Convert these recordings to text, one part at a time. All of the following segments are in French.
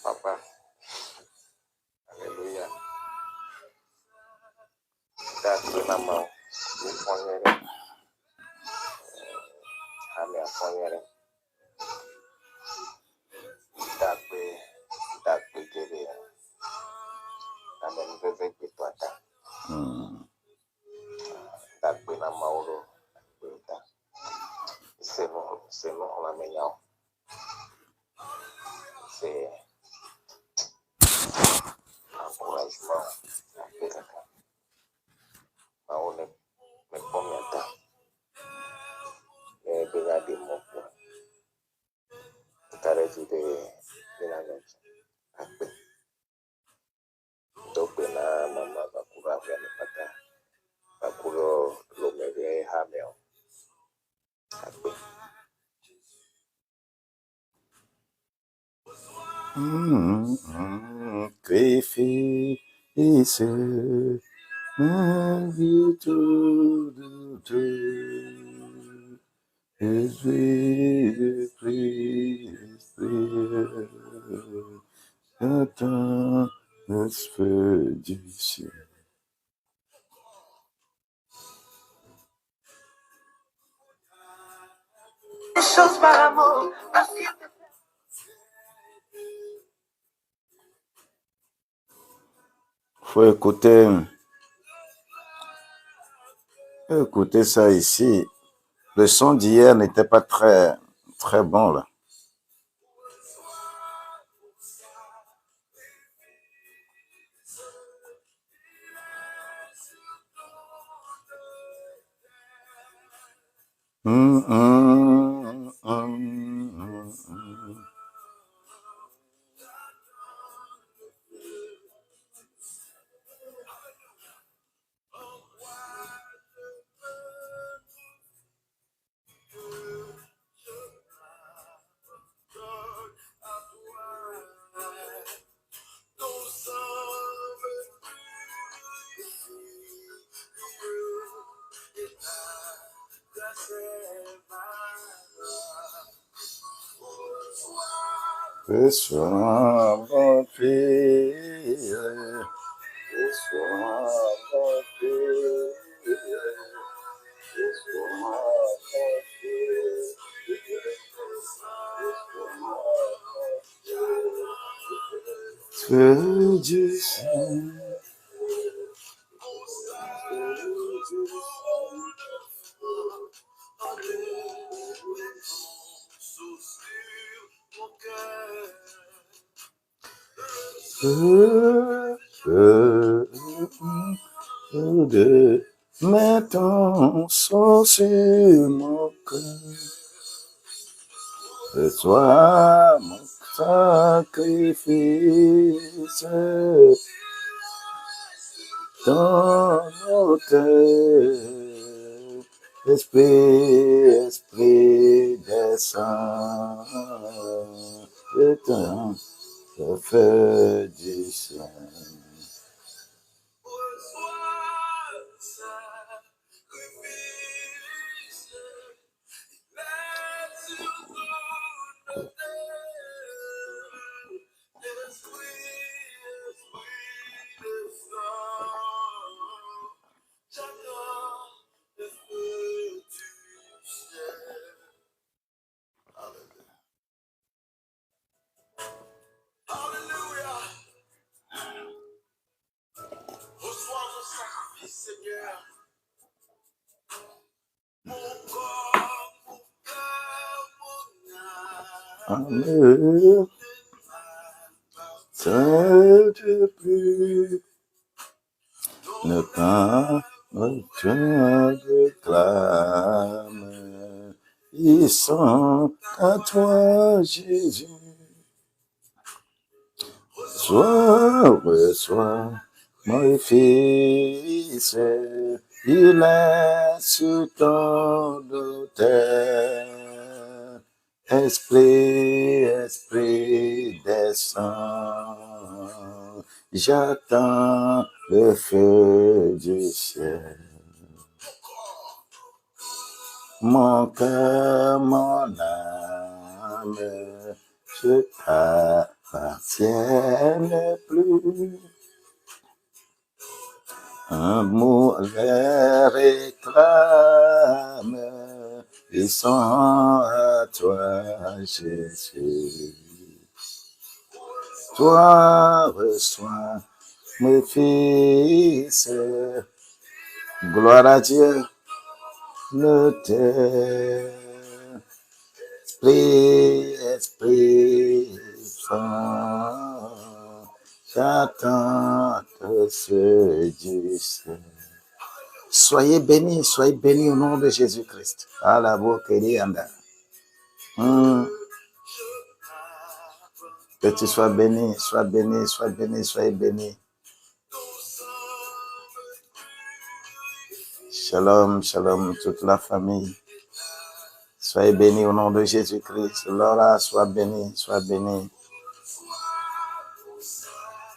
Papa, alléluia. Datu nama ufonyere, ame afonyere. Dakbe gere, ame mbeze kitwata. Dakbe nama uro, dakbe. C'est non la meilleure. C'est encouragement. Maone me pomenta. Me bega de mopo. Encourage de la noche. Akbe. Dokbe na mama bakura vya pata. Bakuro lo mege hameo. Akbe. Faut écouter ça ici. Le son d'hier n'était pas très, très bon, là. Reçois mon prière, reçois mon prière, reçois mon prière, Feu du Saint. Mets ton sang sur mon cœur, reçois mon sacrifice, ton autel, Esprit descend, éteins le feu du ciel. Amen. Saint-Esprit, ne pas te déclame, ils sont à toi, Jésus. Reçois mon fils, il est sous ton autel. Esprit, descend, j'attends le feu du ciel. Mon cœur, mon âme, je t'appartiens plus. Un mot les réclame, ils sont à toi, Jésus. Toi reçois mes fils, gloire à Dieu, Esprit, j'attends ce du ciel. Soyez bénis au nom de Jésus-Christ. À la Bokerianda. Que tu sois béni, soyez béni. Shalom, shalom, toute la famille. Soyez bénis au nom de Jésus-Christ. Laura, sois bénie.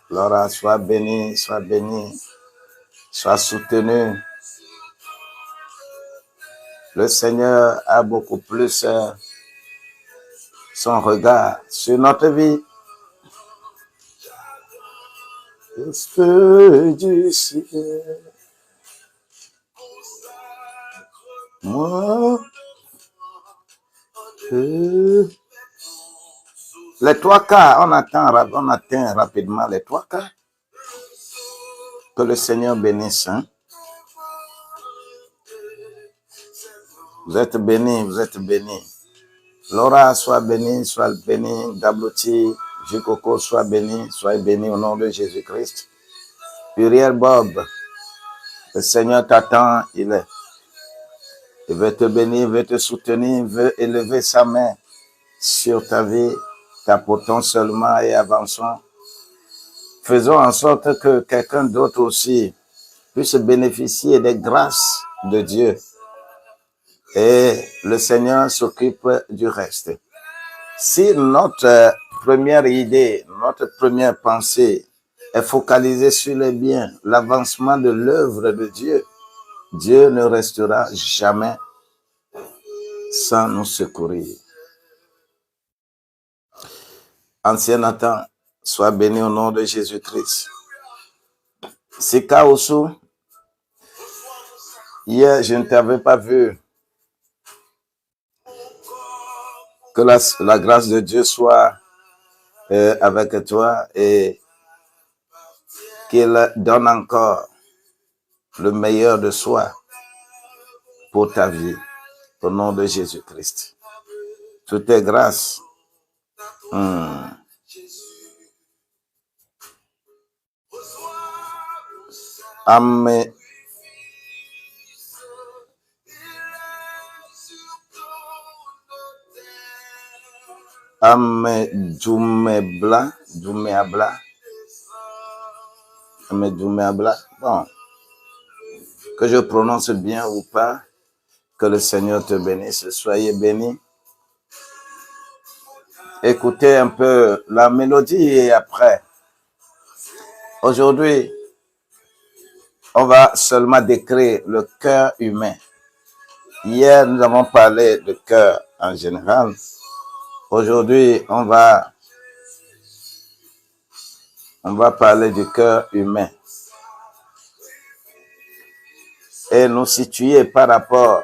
Laura, sois bénie. Sois soutenue. Le Seigneur a beaucoup plus son regard sur notre vie. Le feu du ciel. Moi, les 3 quarts, on atteint rapidement les 3 quarts. Que le Seigneur bénisse. Hein? Vous êtes bénis. Laura, sois bénie. Gablouti, Jukoko, sois béni. Soyez bénis au nom de Jésus-Christ. Uriel Bob, le Seigneur t'attend, il veut te bénir, il veut te soutenir, il veut élever sa main sur ta vie. T'apportons seulement et avançons. Faisons en sorte que quelqu'un d'autre aussi puisse bénéficier des grâces de Dieu. Et le Seigneur s'occupe du reste. Si notre première idée, notre première pensée est focalisée sur les biens, l'avancement de l'œuvre de Dieu, Dieu ne restera jamais sans nous secourir. Ancien Nathan, sois béni au nom de Jésus-Christ. Sika Osu, hier je ne t'avais pas vu. Que la grâce de Dieu soit avec toi et qu'il donne encore le meilleur de soi pour ta vie, au nom de Jésus-Christ. Toutes tes grâces. Amen. Douméabla. Bon, que je prononce bien ou pas, que le Seigneur te bénisse. Soyez bénis. Écoutez un peu la mélodie et après. Aujourd'hui, on va seulement décrire le cœur humain. Hier, nous avons parlé de cœur en général. Aujourd'hui, on va parler du cœur humain et nous situer par rapport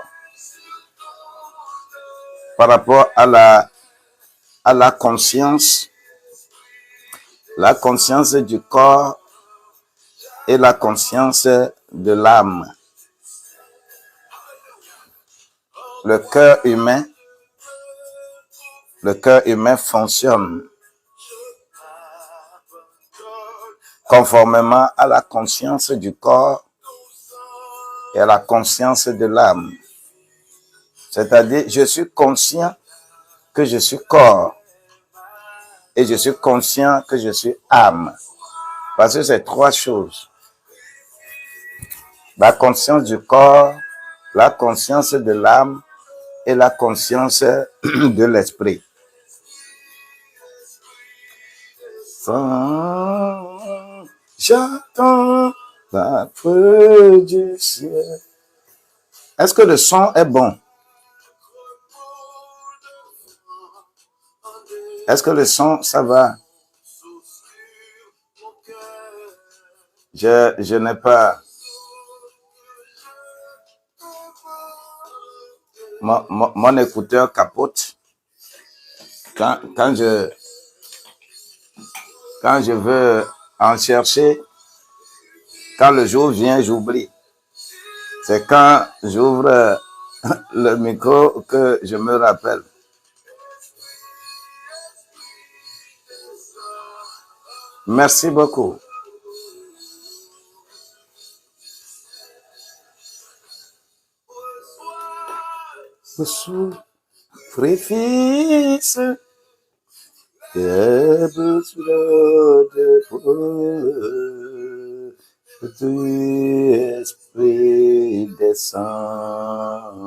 à la conscience du corps et la conscience de l'âme. Le cœur humain fonctionne conformément à la conscience du corps et à la conscience de l'âme. C'est-à-dire, je suis conscient que je suis corps et je suis conscient que je suis âme. Parce que c'est trois choses. La conscience du corps, la conscience de l'âme et la conscience de l'esprit. J'attends la feu du ciel. Est-ce que le son est bon? Est-ce que le son, ça va? Je n'ai pas... Mon écouteur capote. Quand je veux en chercher, quand le jour vient, j'oublie. C'est quand j'ouvre le micro que je me rappelle. Merci beaucoup. Sacrifice que besoin de tu esprit descend,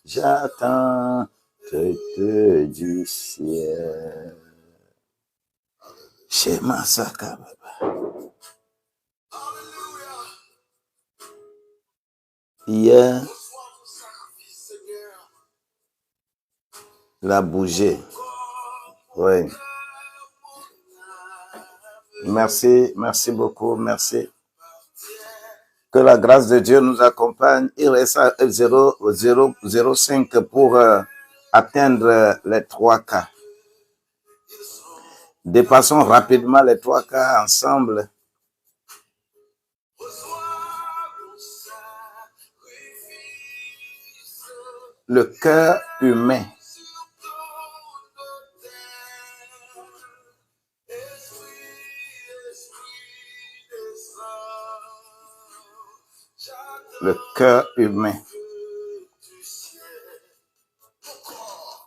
j'attends te du ciel. Shema Sakababa. Hier, il a bougé. Oui. Merci beaucoup, merci. Que la grâce de Dieu nous accompagne. Il reste à 0,005 pour atteindre les 3 cas. Dépassons rapidement les 3 cas ensemble. Le cœur humain. Le cœur humain.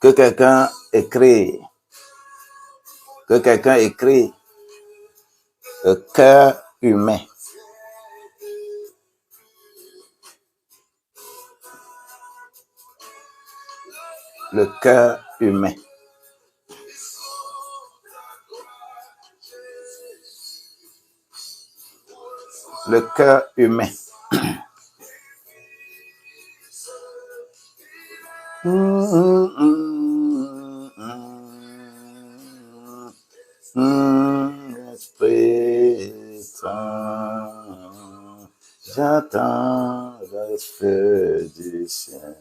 Que quelqu'un écrit. Que quelqu'un écrit. Le cœur humain. Le cœur humain. Le cœur humain. Esprit Saint, j'attends le feu du ciel.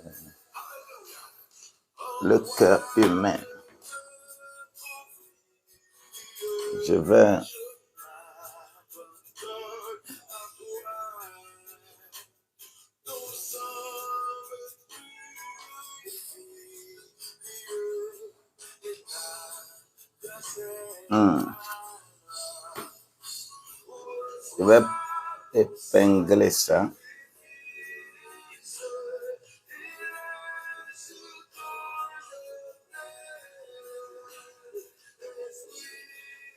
Le cœur humain. Je vais épingler ça.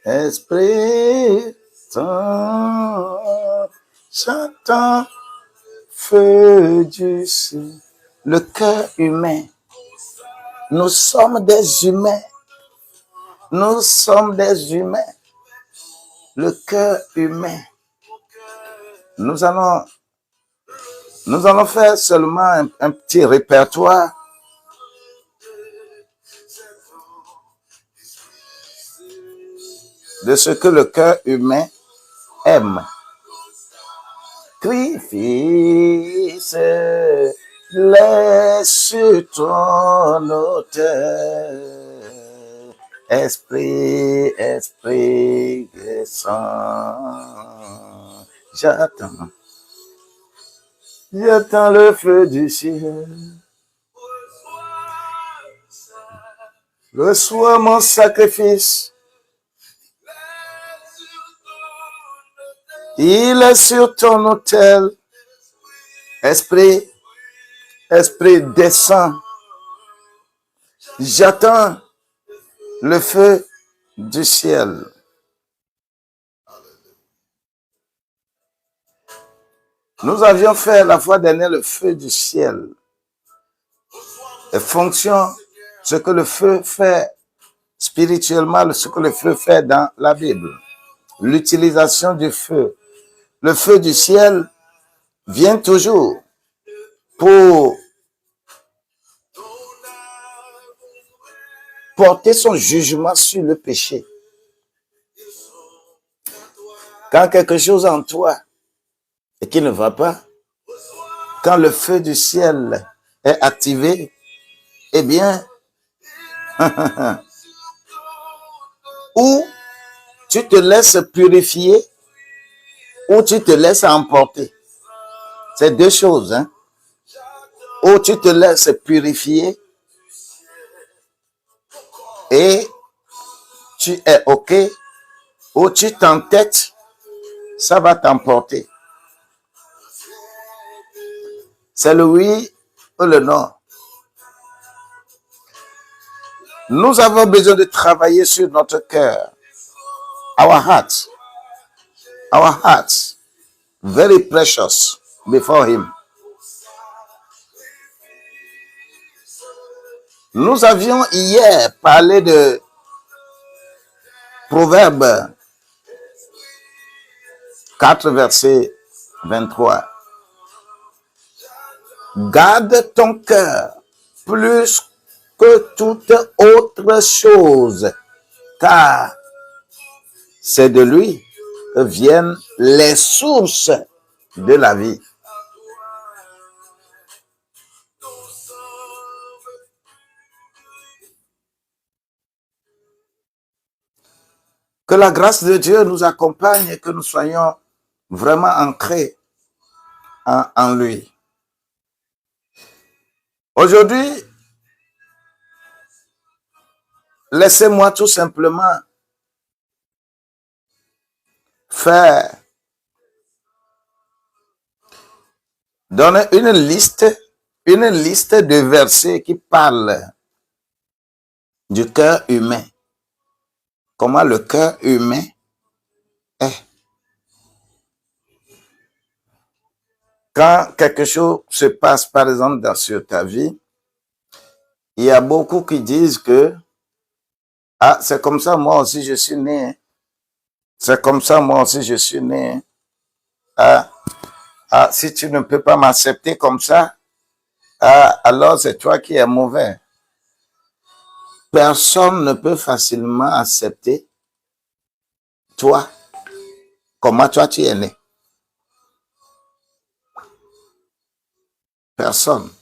Esprit Saint, j'attends feu du ciel. Le cœur humain. Nous sommes des humains. Nous sommes des humains. Le cœur humain. Nous allons faire seulement un petit répertoire de ce que le cœur humain aime. Crie, fils, laisse sur ton autel. Esprit descend. J'attends le feu du ciel. Reçois mon sacrifice. Il est sur ton autel. Esprit Esprit, descend. J'attends le feu du ciel. Nous avions fait la fois dernière le feu du ciel. Les fonctions, ce que le feu fait spirituellement, ce que le feu fait dans la Bible. L'utilisation du feu. Le feu du ciel vient toujours pour porter son jugement sur le péché. Quand quelque chose en toi et qui ne va pas, quand le feu du ciel est activé, eh bien, ou tu te laisses purifier, ou tu te laisses emporter. C'est deux choses, hein. Ou tu te laisses purifier et tu es OK, ou tu t'entêtes, ça va t'emporter. C'est le oui ou le non. Nous avons besoin de travailler sur notre cœur. Our hearts, very precious before Him. Nous avions hier parlé de Proverbe 4, verset 23. Garde ton cœur plus que toute autre chose, car c'est de lui que viennent les sources de la vie. Que la grâce de Dieu nous accompagne et que nous soyons vraiment ancrés en lui. Aujourd'hui, laissez-moi tout simplement donner une liste de versets qui parlent du cœur humain. Comment le cœur humain est. Quand quelque chose se passe, par exemple, sur ta vie, il y a beaucoup qui disent que ah, c'est comme ça, moi aussi je suis né. C'est comme ça, moi aussi je suis né. Ah, si tu ne peux pas m'accepter comme ça, alors c'est toi qui es mauvais. Personne ne peut facilement accepter toi, comment toi tu es né. Personne.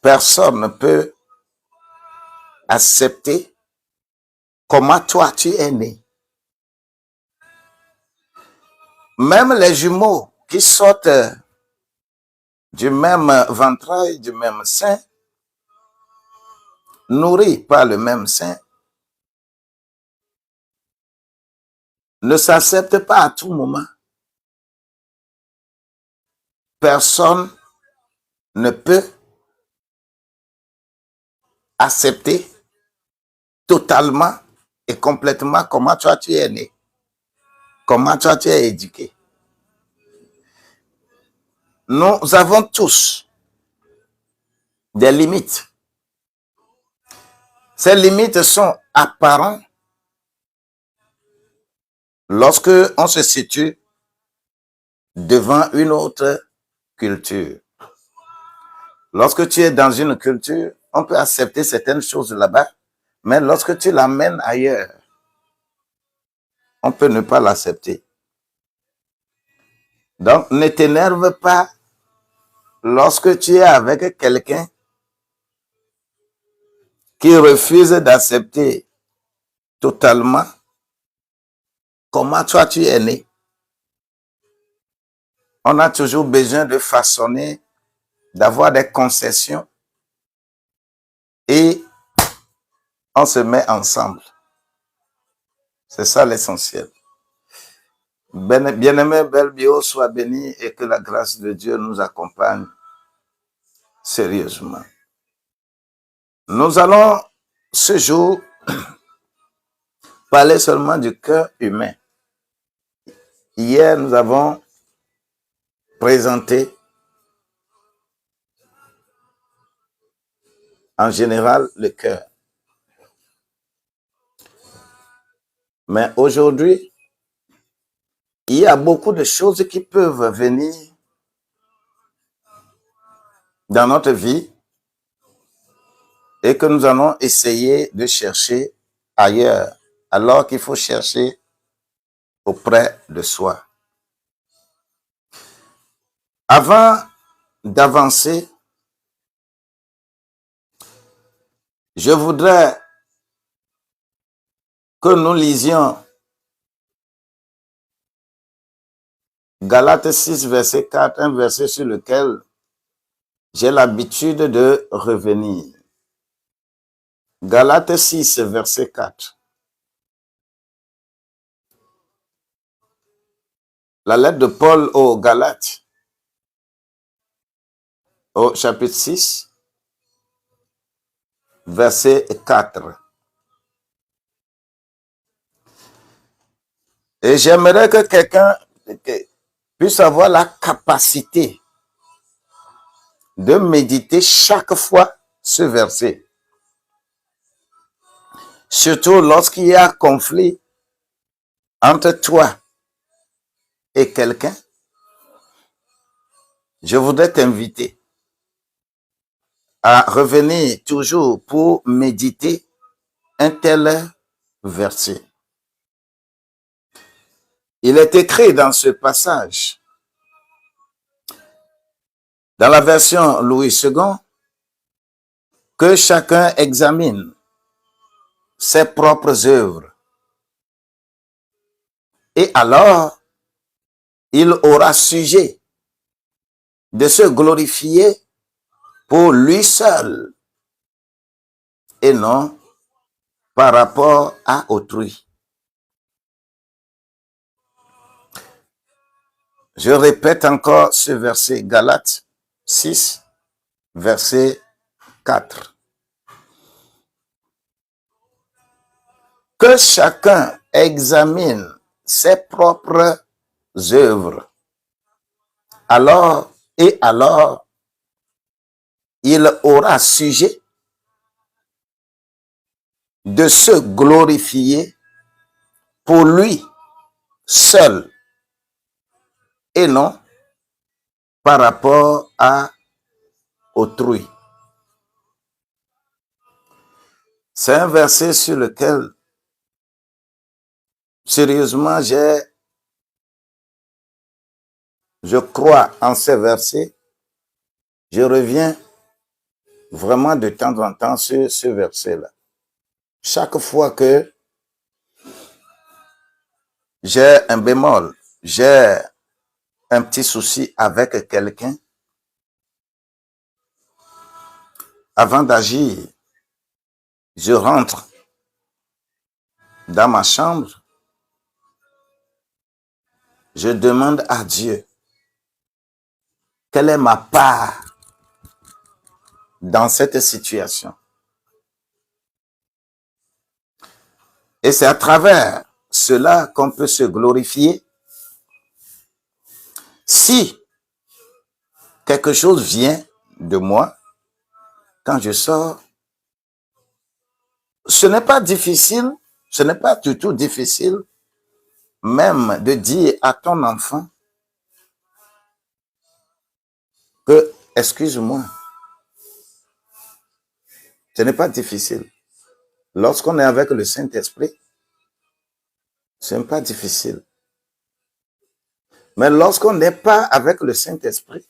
Personne ne peut accepter comment toi tu es né. Même les jumeaux qui sortent du même ventrail, du même sein, nourris par le même sein, ne s'acceptent pas à tout moment. Personne ne peut accepter totalement et complètement comment toi tu es né, comment toi tu es éduqué. Nous avons tous des limites. Ces limites sont apparentes lorsque on se situe devant une autre culture. Lorsque tu es dans une culture, on peut accepter certaines choses là-bas, mais lorsque tu l'amènes ailleurs, on peut ne pas l'accepter. Donc, ne t'énerve pas lorsque tu es avec quelqu'un qui refuse d'accepter totalement comment toi tu es né. On a toujours besoin de façonner, d'avoir des concessions et on se met ensemble. C'est ça l'essentiel. Bien-aimé, Belbio, sois béni et que la grâce de Dieu nous accompagne Sérieusement. Nous allons ce jour parler seulement du cœur humain. Hier, nous avons présenté en général le cœur. Mais aujourd'hui, il y a beaucoup de choses qui peuvent venir dans notre vie et que nous allons essayer de chercher ailleurs, alors qu'il faut chercher auprès de soi. Avant d'avancer, je voudrais que nous lisions Galates 6, verset 4, un verset sur lequel j'ai l'habitude de revenir. Galates 6, verset 4. La lettre de Paul aux Galates, au chapitre 6, verset 4. Et j'aimerais que quelqu'un puisse avoir la capacité de méditer chaque fois ce verset. Surtout lorsqu'il y a conflit entre toi et quelqu'un, je voudrais t'inviter à revenir toujours pour méditer un tel verset. Il est écrit dans ce passage, dans la version Louis II, que chacun examine ses propres œuvres. Et alors, il aura sujet de se glorifier pour lui seul et non par rapport à autrui. Je répète encore ce verset, Galates 6, verset 4. Que chacun examine ses propres œuvres. Alors, il aura sujet de se glorifier pour lui seul et non par rapport à autrui. C'est un verset sur lequel, sérieusement, je crois en ces versets. Je reviens vraiment de temps en temps sur ce verset-là. Chaque fois que j'ai un bémol, j'ai un petit souci avec quelqu'un, avant d'agir, je rentre dans ma chambre, je demande à Dieu quelle est ma part dans cette situation. Et c'est à travers cela qu'on peut se glorifier. Si quelque chose vient de moi, quand je sors, ce n'est pas difficile, ce n'est pas du tout difficile, même de dire à ton enfant que, excuse-moi, ce n'est pas difficile. Lorsqu'on est avec le Saint-Esprit, ce n'est pas difficile. Mais lorsqu'on n'est pas avec le Saint-Esprit,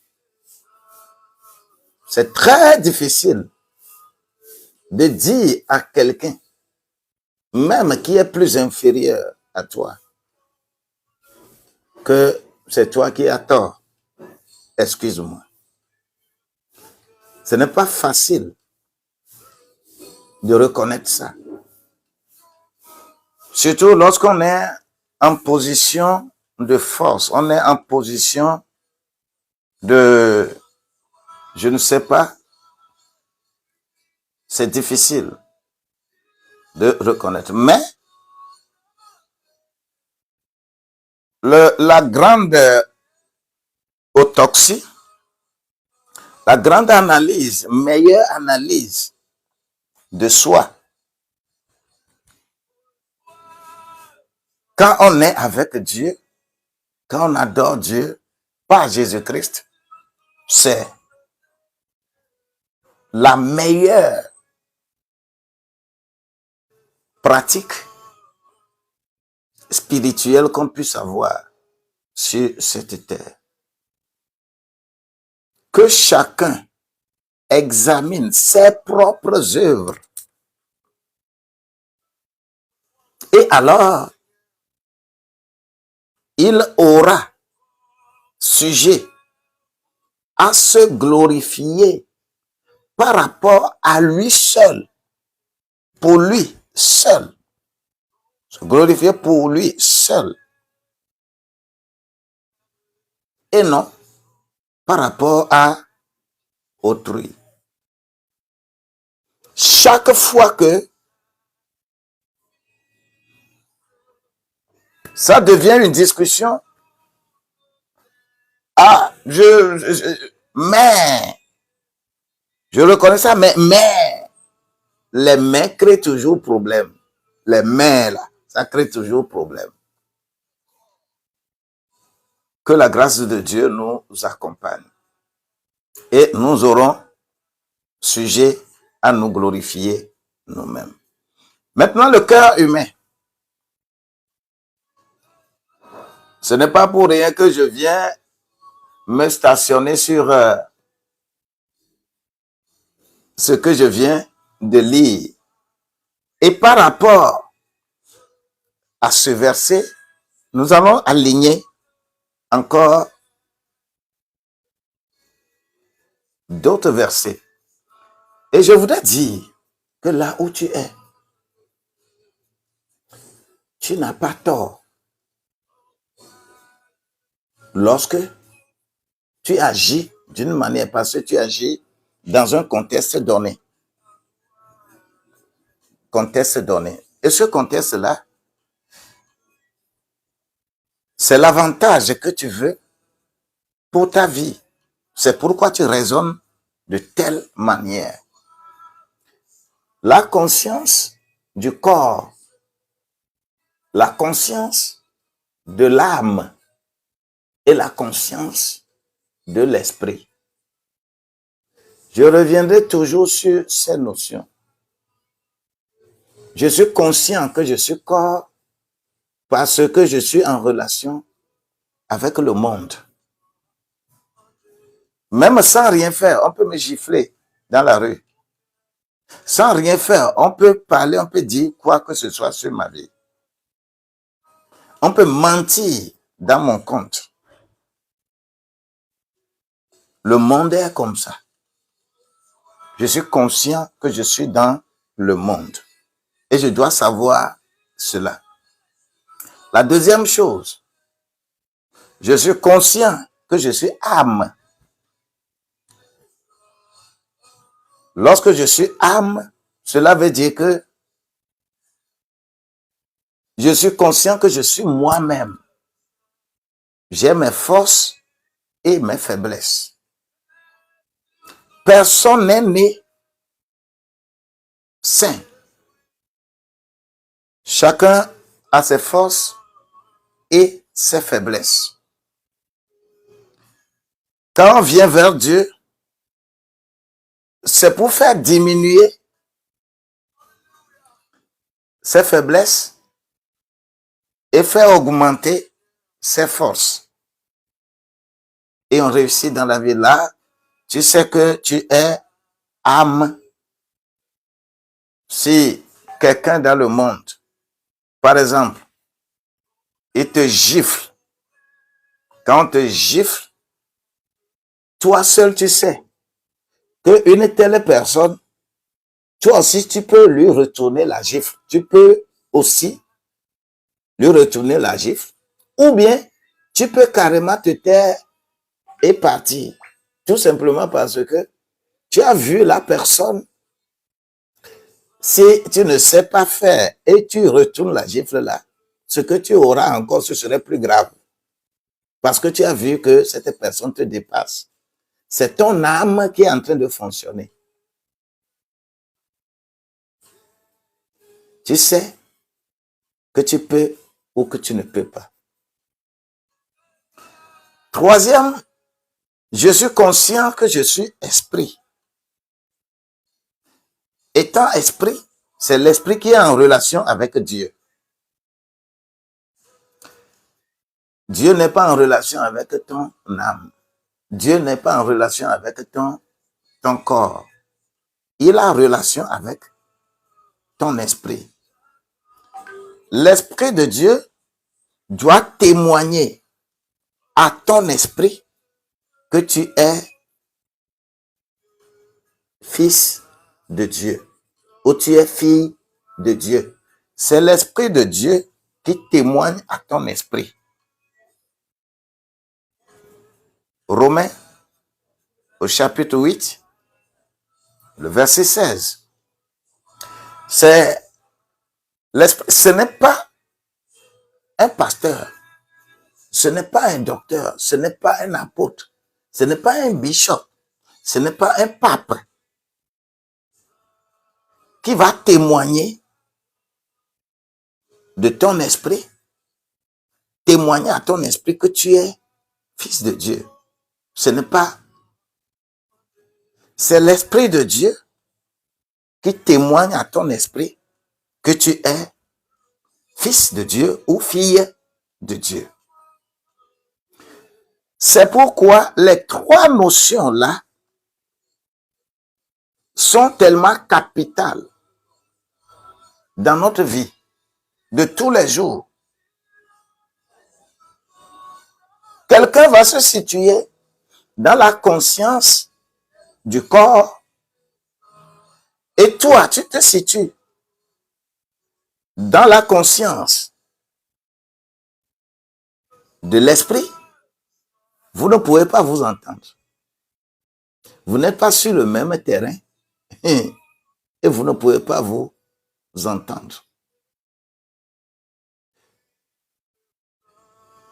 c'est très difficile de dire à quelqu'un, même qui est plus inférieur à toi, que c'est toi qui as tort. Excuse-moi. Ce n'est pas facile de reconnaître ça. Surtout lorsqu'on est en position de force, on est en position de, je ne sais pas, c'est difficile de reconnaître. Mais la grande autopsie, la grande analyse, meilleure analyse de soi, quand on est avec Dieu, quand on adore Dieu par Jésus-Christ, c'est la meilleure pratique spirituelle qu'on puisse avoir sur cette terre. Que chacun examine ses propres œuvres. Et alors, il aura sujet à se glorifier par rapport à lui seul, pour lui seul. Se glorifier pour lui seul. Et non par rapport à autrui. Chaque fois que ça devient une discussion, mais, je reconnais ça, mais, les mais créent toujours problème. Les mais là, ça crée toujours problème. Que la grâce de Dieu nous accompagne. Et nous aurons sujet à nous glorifier nous-mêmes. Maintenant, le cœur humain. Ce n'est pas pour rien que je viens me stationner sur ce que je viens de lire. Et par rapport à ce verset, nous allons aligner encore d'autres versets. Et je voudrais dire que là où tu es, tu n'as pas tort. Lorsque tu agis d'une manière, parce que tu agis dans un contexte donné. Contexte donné. Et ce contexte-là, c'est l'avantage que tu veux pour ta vie. C'est pourquoi tu raisonnes de telle manière. La conscience du corps, la conscience de l'âme et la conscience de l'esprit. Je reviendrai toujours sur ces notions. Je suis conscient que je suis corps parce que je suis en relation avec le monde. Même sans rien faire, on peut me gifler dans la rue. Sans rien faire, on peut parler, on peut dire quoi que ce soit sur ma vie. On peut mentir dans mon compte. Le monde est comme ça. Je suis conscient que je suis dans le monde. Et je dois savoir cela. La deuxième chose, je suis conscient que je suis âme. Lorsque je suis âme, cela veut dire que je suis conscient que je suis moi-même. J'ai mes forces et mes faiblesses. Personne n'est né saint. Chacun a ses forces et ses faiblesses. Quand on vient vers Dieu, c'est pour faire diminuer ses faiblesses et faire augmenter ses forces. Et on réussit dans la vie là. Tu sais que tu es âme. Si quelqu'un dans le monde, par exemple, il te gifle, quand on te gifle, toi seul tu sais qu'une telle personne, toi aussi tu peux lui retourner la gifle. Tu peux aussi lui retourner la gifle. Ou bien, tu peux carrément te taire et partir. Tout simplement parce que tu as vu la personne Si tu ne sais pas faire et tu retournes la gifle là, ce que tu auras encore, ce serait plus grave. Parce que tu as vu que cette personne te dépasse. C'est ton âme qui est en train de fonctionner. Tu sais que tu peux ou que tu ne peux pas. Troisième, je suis conscient que je suis esprit. Étant esprit, c'est l'esprit qui est en relation avec Dieu. Dieu n'est pas en relation avec ton âme. Dieu n'est pas en relation avec ton corps. Il a en relation avec ton esprit. L'esprit de Dieu doit témoigner à ton esprit que tu es fils de Dieu ou tu es fille de Dieu. C'est l'esprit de Dieu qui témoigne à ton esprit. Romains, au chapitre 8, le verset 16. C'est l'esprit. Ce n'est pas un pasteur, ce n'est pas un docteur, ce n'est pas un apôtre, ce n'est pas un bishop, ce n'est pas un pape qui va témoigner de ton esprit, témoigner à ton esprit que tu es fils de Dieu. Ce n'est pas. C'est l'esprit de Dieu qui témoigne à ton esprit que tu es fils de Dieu ou fille de Dieu. C'est pourquoi les trois notions-là sont tellement capitales dans notre vie de tous les jours. Quelqu'un va se situer dans la conscience du corps et toi, tu te situes dans la conscience de l'esprit. Vous ne pouvez pas vous entendre. Vous n'êtes pas sur le même terrain et vous ne pouvez pas vous entendre.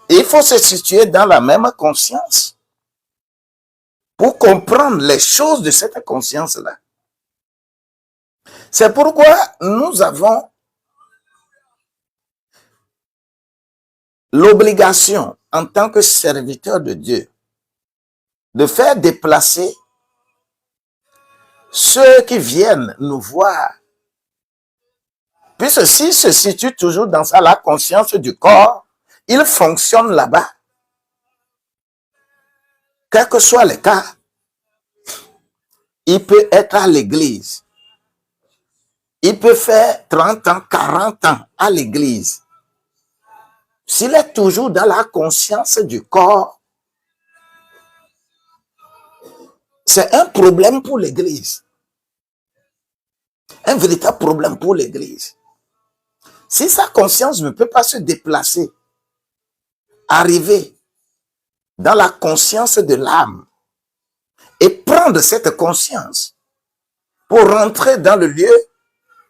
Il faut se situer dans la même conscience pour comprendre les choses de cette conscience-là. C'est pourquoi nous avons l'obligation, en tant que serviteur de Dieu, de faire déplacer ceux qui viennent nous voir. Puisque s'ils se situent toujours dans la conscience du corps, ils fonctionnent là-bas. Quel que soit le cas, il peut être à l'église. Il peut faire 30 ans, 40 ans à l'église. S'il est toujours dans la conscience du corps, c'est un problème pour l'église. Un véritable problème pour l'église. Si sa conscience ne peut pas se déplacer, arriver dans la conscience de l'âme et prendre cette conscience pour rentrer dans le lieu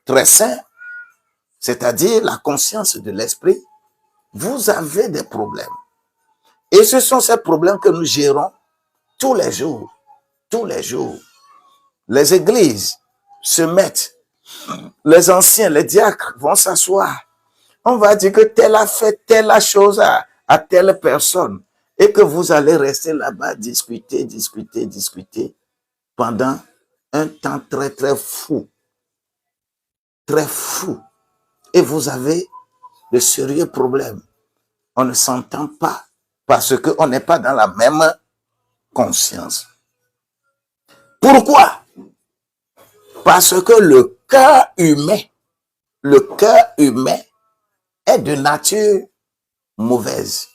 très saint, c'est-à-dire la conscience de l'esprit, vous avez des problèmes. Et ce sont ces problèmes que nous gérons tous les jours. Tous les jours. Les églises se mettent, les anciens, les diacres vont s'asseoir. On va dire que tel a fait telle chose à telle personne et que vous allez rester là-bas, discuter pendant un temps très, très fou. Très fou. Et vous avez de sérieux problèmes. On ne s'entend pas parce qu'on n'est pas dans la même conscience. Pourquoi? Parce que le cœur humain est de nature mauvaise.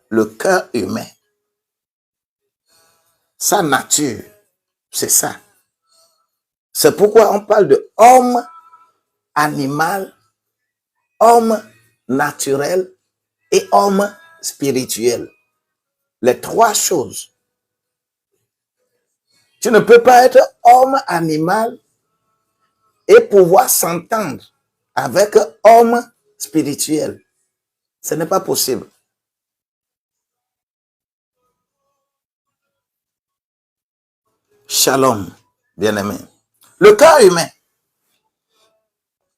Le cœur humain, sa nature, c'est ça. C'est pourquoi on parle de homme animal, homme naturel et homme spirituel. Les trois choses. Tu ne peux pas être homme animal et pouvoir s'entendre avec homme spirituel. Ce n'est pas possible. Shalom, bien-aimé. Le cœur humain.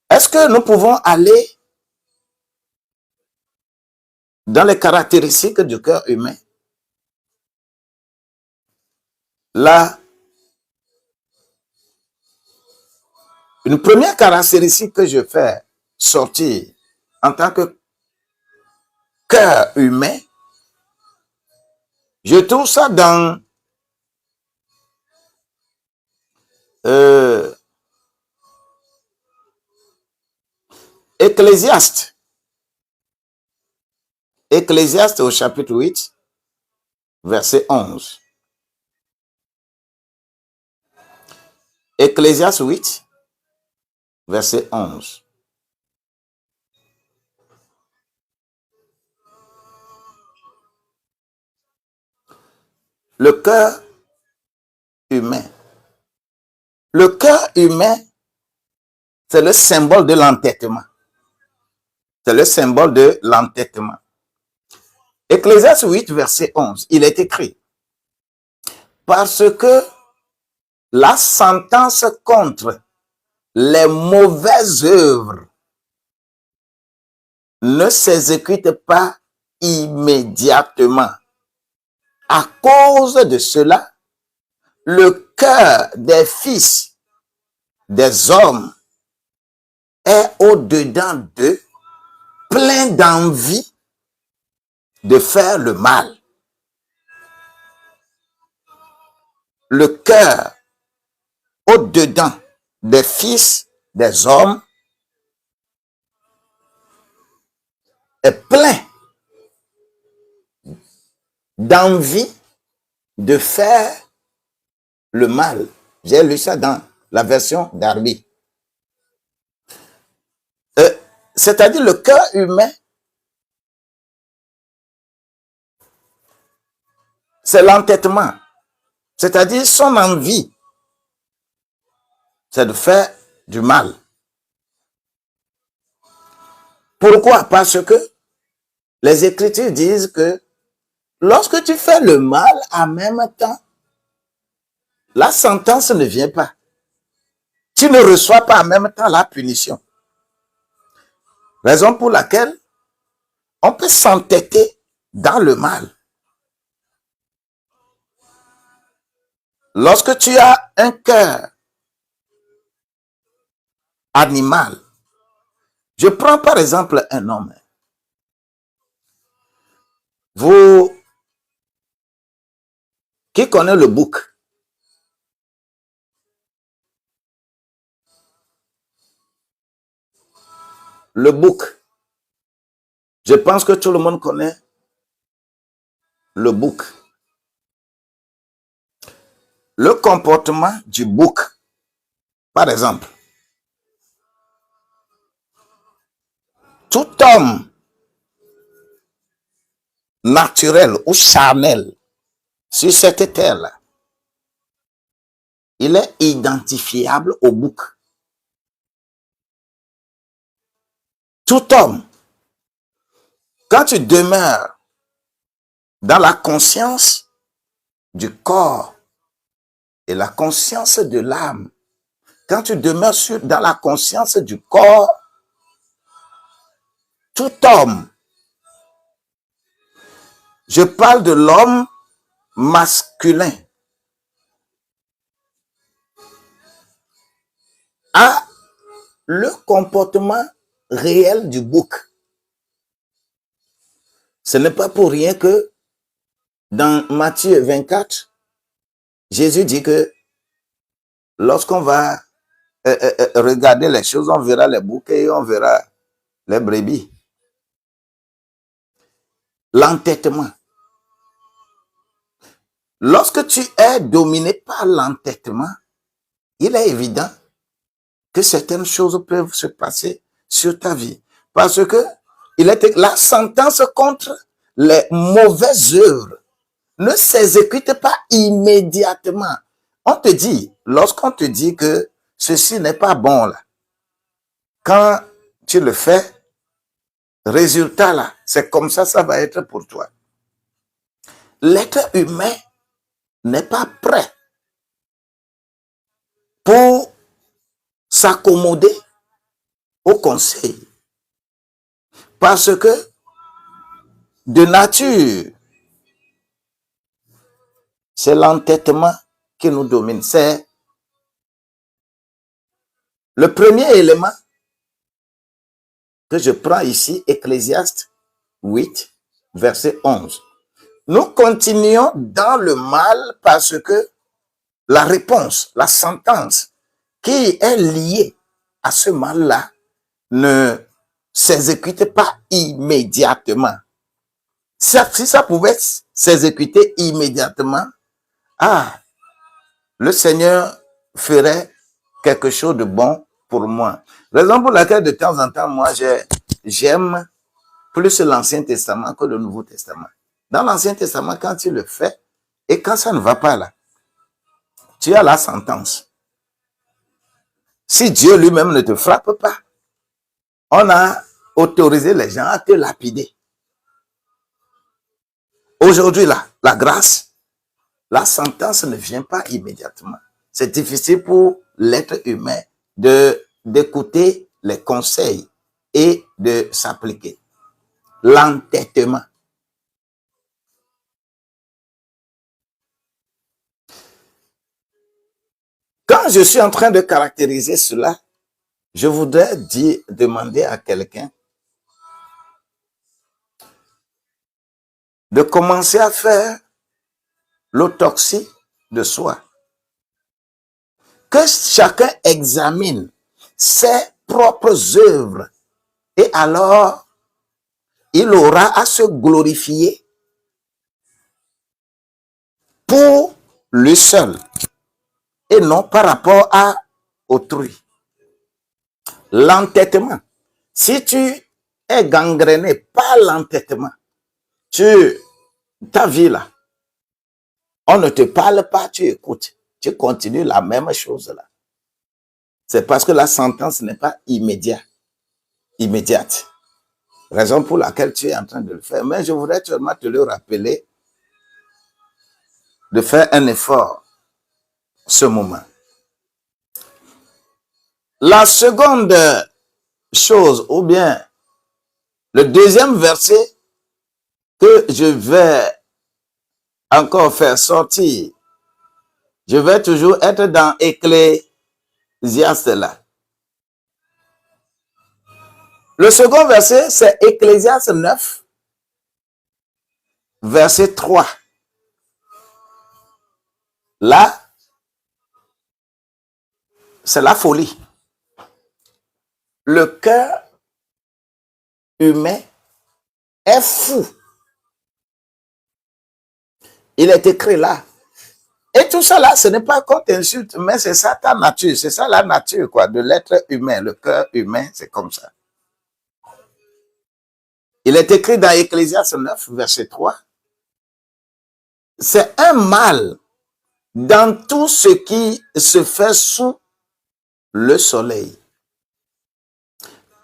Est-ce que nous pouvons aller dans les caractéristiques du cœur humain? Là, une première caractéristique que je fais sortir en tant que cœur humain, je trouve ça dans Ecclésiaste. Ecclésiaste au chapitre 8, verset 11. Ecclésiaste 8, verset 11. Le cœur humain. Le cœur humain, c'est le symbole de l'entêtement. C'est le symbole de l'entêtement. Ecclésiaste 8, verset 11, il est écrit: parce que la sentence contre les mauvaises œuvres ne s'exécute pas immédiatement. À cause de cela, le cœur des fils des hommes est au-dedans d'eux, plein d'envie de faire le mal. Le cœur au-dedans des fils des hommes est plein d'envie de faire le mal. J'ai lu ça dans la version Darby. C'est-à-dire le cœur humain, c'est l'entêtement. C'est-à-dire son envie, c'est de faire du mal. Pourquoi? Parce que les Écritures disent que lorsque tu fais le mal, en même temps, la sentence ne vient pas. Tu ne reçois pas en même temps la punition. Raison pour laquelle on peut s'entêter dans le mal. Lorsque tu as un cœur animal, je prends par exemple un homme. Vous, qui connaît le bouc? Le bouc. Je pense que tout le monde connaît le bouc. Le comportement du bouc, par exemple. Tout homme naturel ou charnel sur cette terre-là, il est identifiable au bouc. Tout homme, quand tu demeures dans la conscience du corps et la conscience de l'âme, quand tu demeures dans la conscience du corps, tout homme, je parle de l'homme masculin, a le comportement réel du bouc. Ce n'est pas pour rien que dans Matthieu 24, Jésus dit que lorsqu'on va regarder les choses, on verra les boucs et on verra les brebis. L'entêtement. Lorsque tu es dominé par l'entêtement, il est évident que certaines choses peuvent se passer sur ta vie. Parce que la sentence contre les mauvaises œuvres ne s'exécute pas immédiatement. On te dit, lorsqu'on te dit que ceci n'est pas bon là. Quand tu le fais, résultat là, c'est comme ça va être pour toi. L'être humain n'est pas prêt pour s'accommoder au conseil. Parce que de nature, c'est l'entêtement qui nous domine. C'est le premier élément que je prends ici, Ecclésiaste 8, verset 11. Nous continuons dans le mal parce que la réponse, la sentence qui est liée à ce mal-là ne s'exécute pas immédiatement. Si ça pouvait s'exécuter immédiatement, le Seigneur ferait quelque chose de bon pour moi. Raison pour laquelle de temps en temps, moi, j'aime plus l'Ancien Testament que le Nouveau Testament. Dans l'Ancien Testament, quand tu le fais, et quand ça ne va pas là, tu as la sentence. Si Dieu lui-même ne te frappe pas, on a autorisé les gens à te lapider. Aujourd'hui, là, la grâce, la sentence ne vient pas immédiatement. C'est difficile pour l'être humain d'écouter les conseils et de s'appliquer. L'entêtement. Quand je suis en train de caractériser cela, je voudrais demander à quelqu'un de commencer à faire l'autopsie de soi. Que chacun examine ses propres œuvres et alors il aura à se glorifier pour lui seul et non par rapport à autrui. L'entêtement. Si tu es gangréné par l'entêtement, ta vie là, on ne te parle pas, tu écoutes, tu continues la même chose là. C'est parce que la sentence n'est pas immédiate. Raison pour laquelle tu es en train de le faire. Mais je voudrais seulement te le rappeler, de faire un effort ce moment. La seconde chose, ou bien le deuxième verset que je vais encore faire sortir, je vais toujours être dans Ecclésiaste là. Le second verset, c'est Ecclésiaste 9, verset 3. Là, c'est la folie. Le cœur humain est fou. Il est écrit là. Et tout ça là, ce n'est pas contre insulte, mais c'est ça ta nature. C'est ça la nature quoi, de l'être humain. Le cœur humain, c'est comme ça. Il est écrit dans Ecclésiaste 9, verset 3. C'est un mal dans tout ce qui se fait sous le soleil.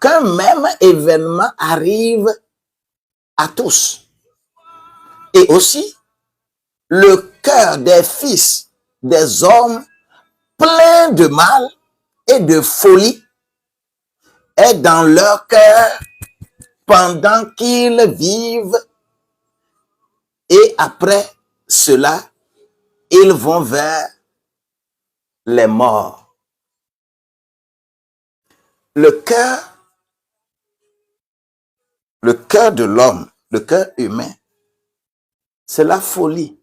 Qu'un même événement arrive à tous. Et aussi, le cœur des fils des hommes plein de mal et de folie est dans leur cœur pendant qu'ils vivent et après cela, ils vont vers les morts. Le cœur de l'homme, le cœur humain, c'est la folie.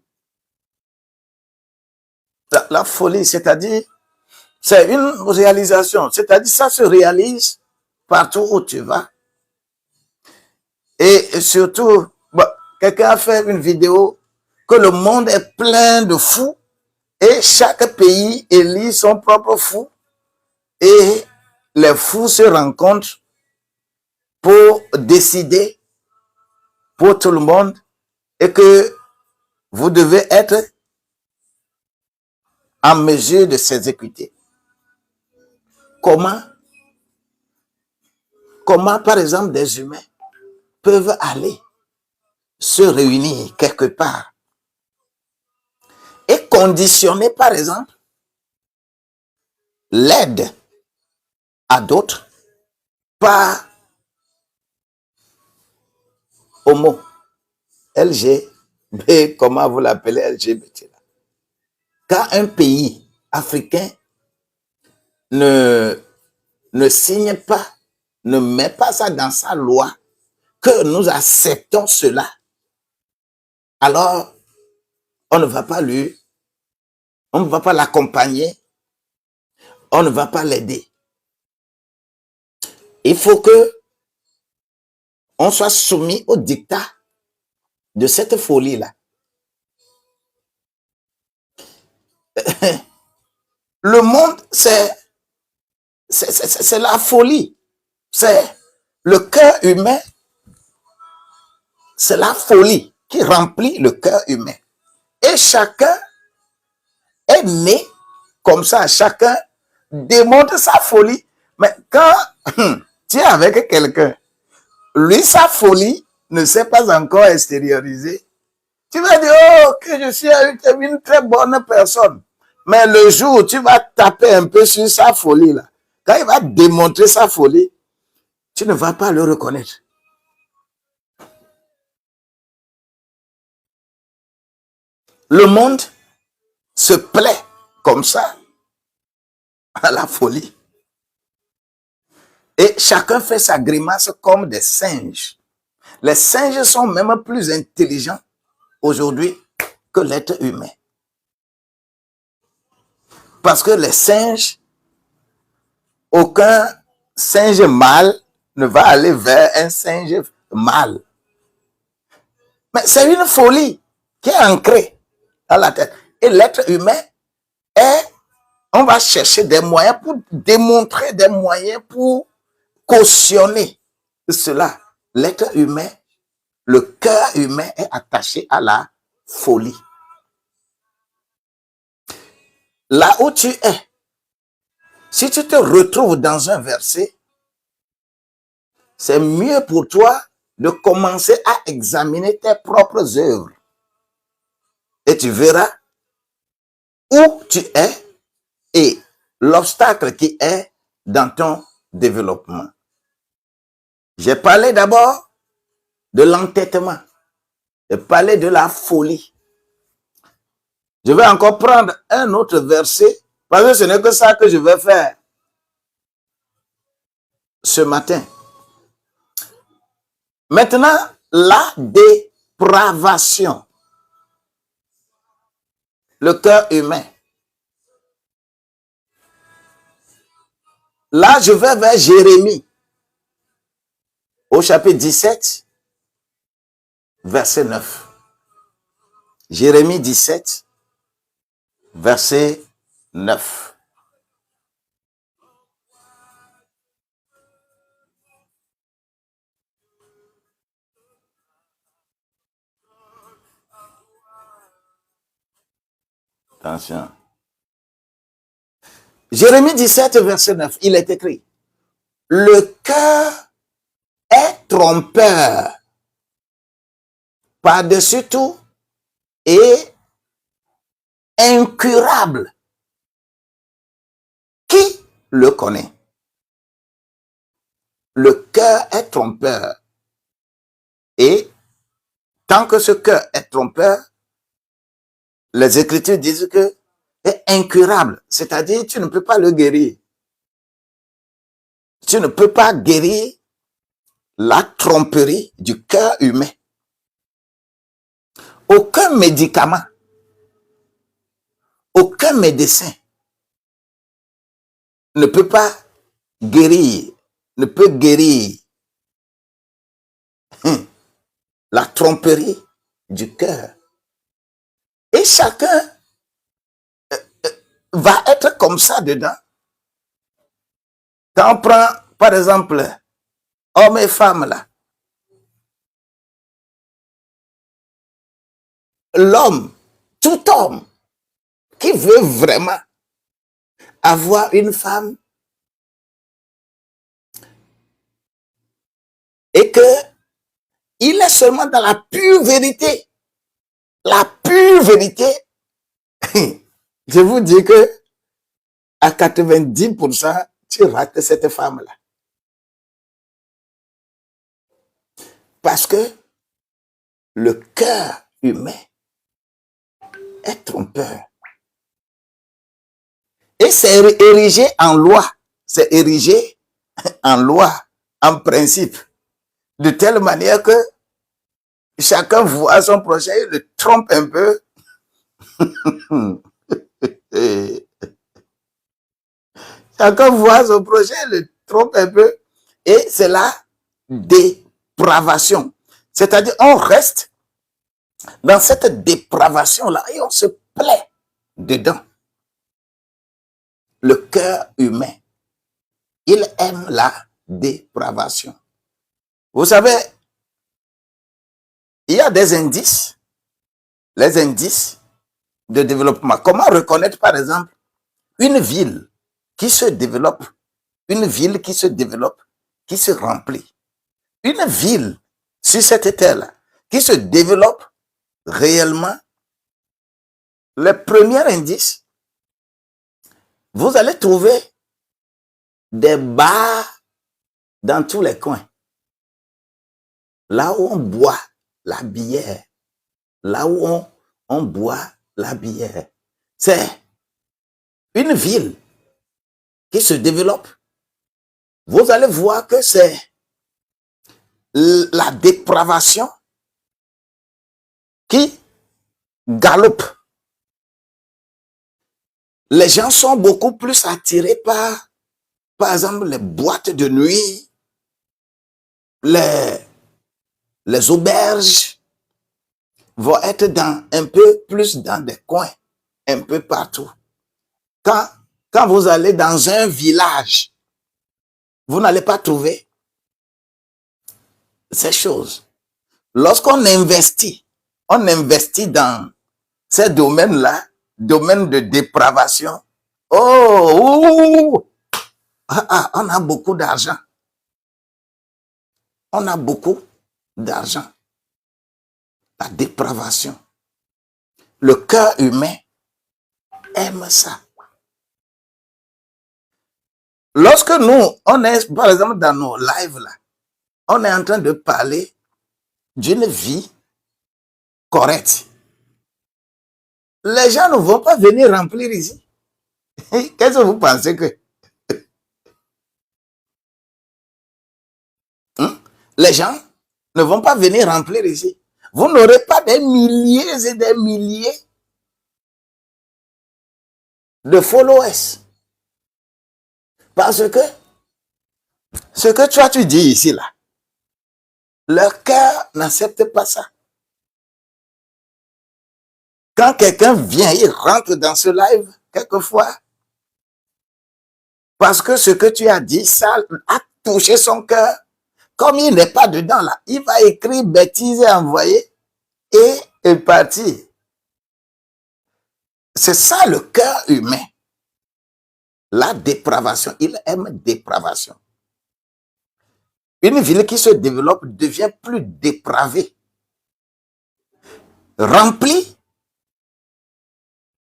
La folie, c'est-à-dire, c'est une réalisation, c'est-à-dire ça se réalise partout où tu vas. Et surtout, quelqu'un a fait une vidéo que le monde est plein de fous et chaque pays élit son propre fou et les fous se rencontrent pour décider pour tout le monde et que vous devez être en mesure de s'exécuter. comment, par exemple, des humains peuvent aller se réunir quelque part et conditionner, par exemple, l'aide à d'autres par homo, LGB, comment vous l'appelez, LGBT. Quand un pays africain ne signe pas, ne met pas ça dans sa loi, que nous acceptons cela, alors on ne va pas l'accompagner, on ne va pas l'aider. Il faut que on soit soumis au dictat de cette folie-là. Le monde, c'est la folie. C'est le cœur humain, c'est la folie qui remplit le cœur humain. Et chacun est né comme ça, chacun démontre sa folie. Mais quand tu es avec quelqu'un, lui, sa folie ne s'est pas encore extériorisée. Tu vas dire, oh, que je suis une très bonne personne. Mais le jour où tu vas taper un peu sur sa folie, là, quand il va démontrer sa folie, tu ne vas pas le reconnaître. Le monde se plaît comme ça à la folie. Et chacun fait sa grimace comme des singes. Les singes sont même plus intelligents aujourd'hui que l'être humain. Parce que les singes, aucun singe mâle ne va aller vers un singe mâle. Mais c'est une folie qui est ancrée dans la tête. Et l'être humain on va chercher des moyens pour démontrer, des moyens pour cautionner cela. L'être humain, le cœur humain est attaché à la folie. Là où tu es, si tu te retrouves dans un verset, c'est mieux pour toi de commencer à examiner tes propres œuvres. Et tu verras où tu es et l'obstacle qui est dans ton développement. J'ai parlé d'abord de l'entêtement. J'ai parlé de la folie. Je vais encore prendre un autre verset parce que ce n'est que ça que je vais faire ce matin. Maintenant, la dépravation. Le cœur humain. Là, je vais vers Jérémie, au chapitre 17, verset 9. Jérémie 17, verset 9. Attention. Jérémie 17, verset 9, il est écrit, le cœur est trompeur par-dessus tout et incurable. Qui le connaît? Le cœur est trompeur. Et tant que ce cœur est trompeur, les Écritures disent que est incurable. C'est-à-dire, tu ne peux pas le guérir. Tu ne peux pas guérir la tromperie du cœur humain. Aucun médicament, aucun médecin ne peut pas guérir, ne peut guérir la tromperie du cœur. Et chacun va être comme ça dedans. Quand on prend, par exemple, hommes et femmes là, l'homme, tout homme, qui veut vraiment avoir une femme et que il est seulement dans la pure vérité. La pure vérité, je vous dis que à 90%, tu rates cette femme-là. Parce que le cœur humain est trompeur. Et c'est érigé en loi. C'est érigé en loi, en principe. De telle manière que chacun voit son prochain, il le trompe un peu. Chacun voit son prochain, il le trompe un peu. Et c'est la dépravation. C'est-à-dire, on reste dans cette dépravation-là et on se plaît dedans. Le cœur humain, il aime la dépravation. Vous savez, il y a des indices, les indices de développement. Comment reconnaître, par exemple, une ville qui se développe, une ville qui se développe, qui se remplit. Une ville sur cette terre-là, qui se développe réellement. Les premiers indices, vous allez trouver des bars dans tous les coins. Là où on boit la bière. Là où on boit la bière. C'est une ville qui se développe. Vous allez voir que c'est la dépravation qui galope. Les gens sont beaucoup plus attirés par exemple, les boîtes de nuit, les auberges vont être un peu plus dans des coins, un peu partout. Quand vous allez dans un village, vous n'allez pas trouver ces choses. Lorsqu'on investit, dans ces domaines-là, domaines de dépravation, on a beaucoup d'argent. On a beaucoup d'argent. La dépravation. Le cœur humain aime ça. Lorsque nous, on est, par exemple, dans nos lives là, on est en train de parler d'une vie correcte. Les gens ne vont pas venir remplir ici. Qu'est-ce que vous pensez que... Les gens ne vont pas venir remplir ici. Vous n'aurez pas des milliers et des milliers de followers. Parce que ce que toi tu dis ici là, leur cœur n'accepte pas ça. Quand quelqu'un vient, il rentre dans ce live, quelquefois, parce que ce que tu as dit, ça a touché son cœur. Comme il n'est pas dedans là, il va écrire bêtises et envoyer et est parti. C'est ça le cœur humain. La dépravation, il aime dépravation. Une ville qui se développe devient plus dépravée, remplie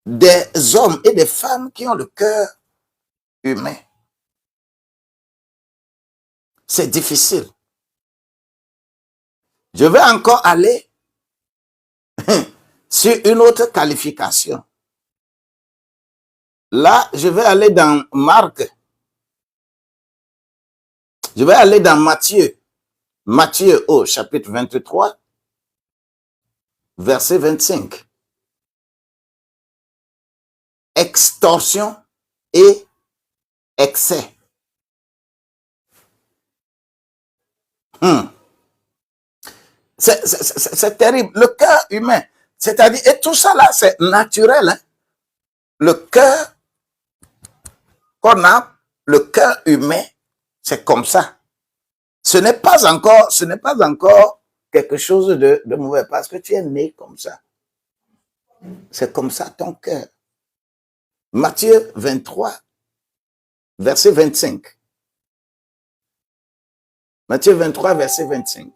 des hommes et des femmes qui ont le cœur humain. C'est difficile. Je vais encore aller sur une autre qualification. Là, je vais aller dans Marc. Je vais aller dans Matthieu. Matthieu au chapitre 23, verset 25. Extorsion et excès. C'est terrible. Le cœur humain, c'est-à-dire, et tout ça là, c'est naturel. Hein? Le cœur qu'on a, le cœur humain, c'est comme ça. Ce n'est pas encore quelque chose de mauvais parce que tu es né comme ça. C'est comme ça ton cœur. Matthieu 23, verset 25. Matthieu 23, verset 25.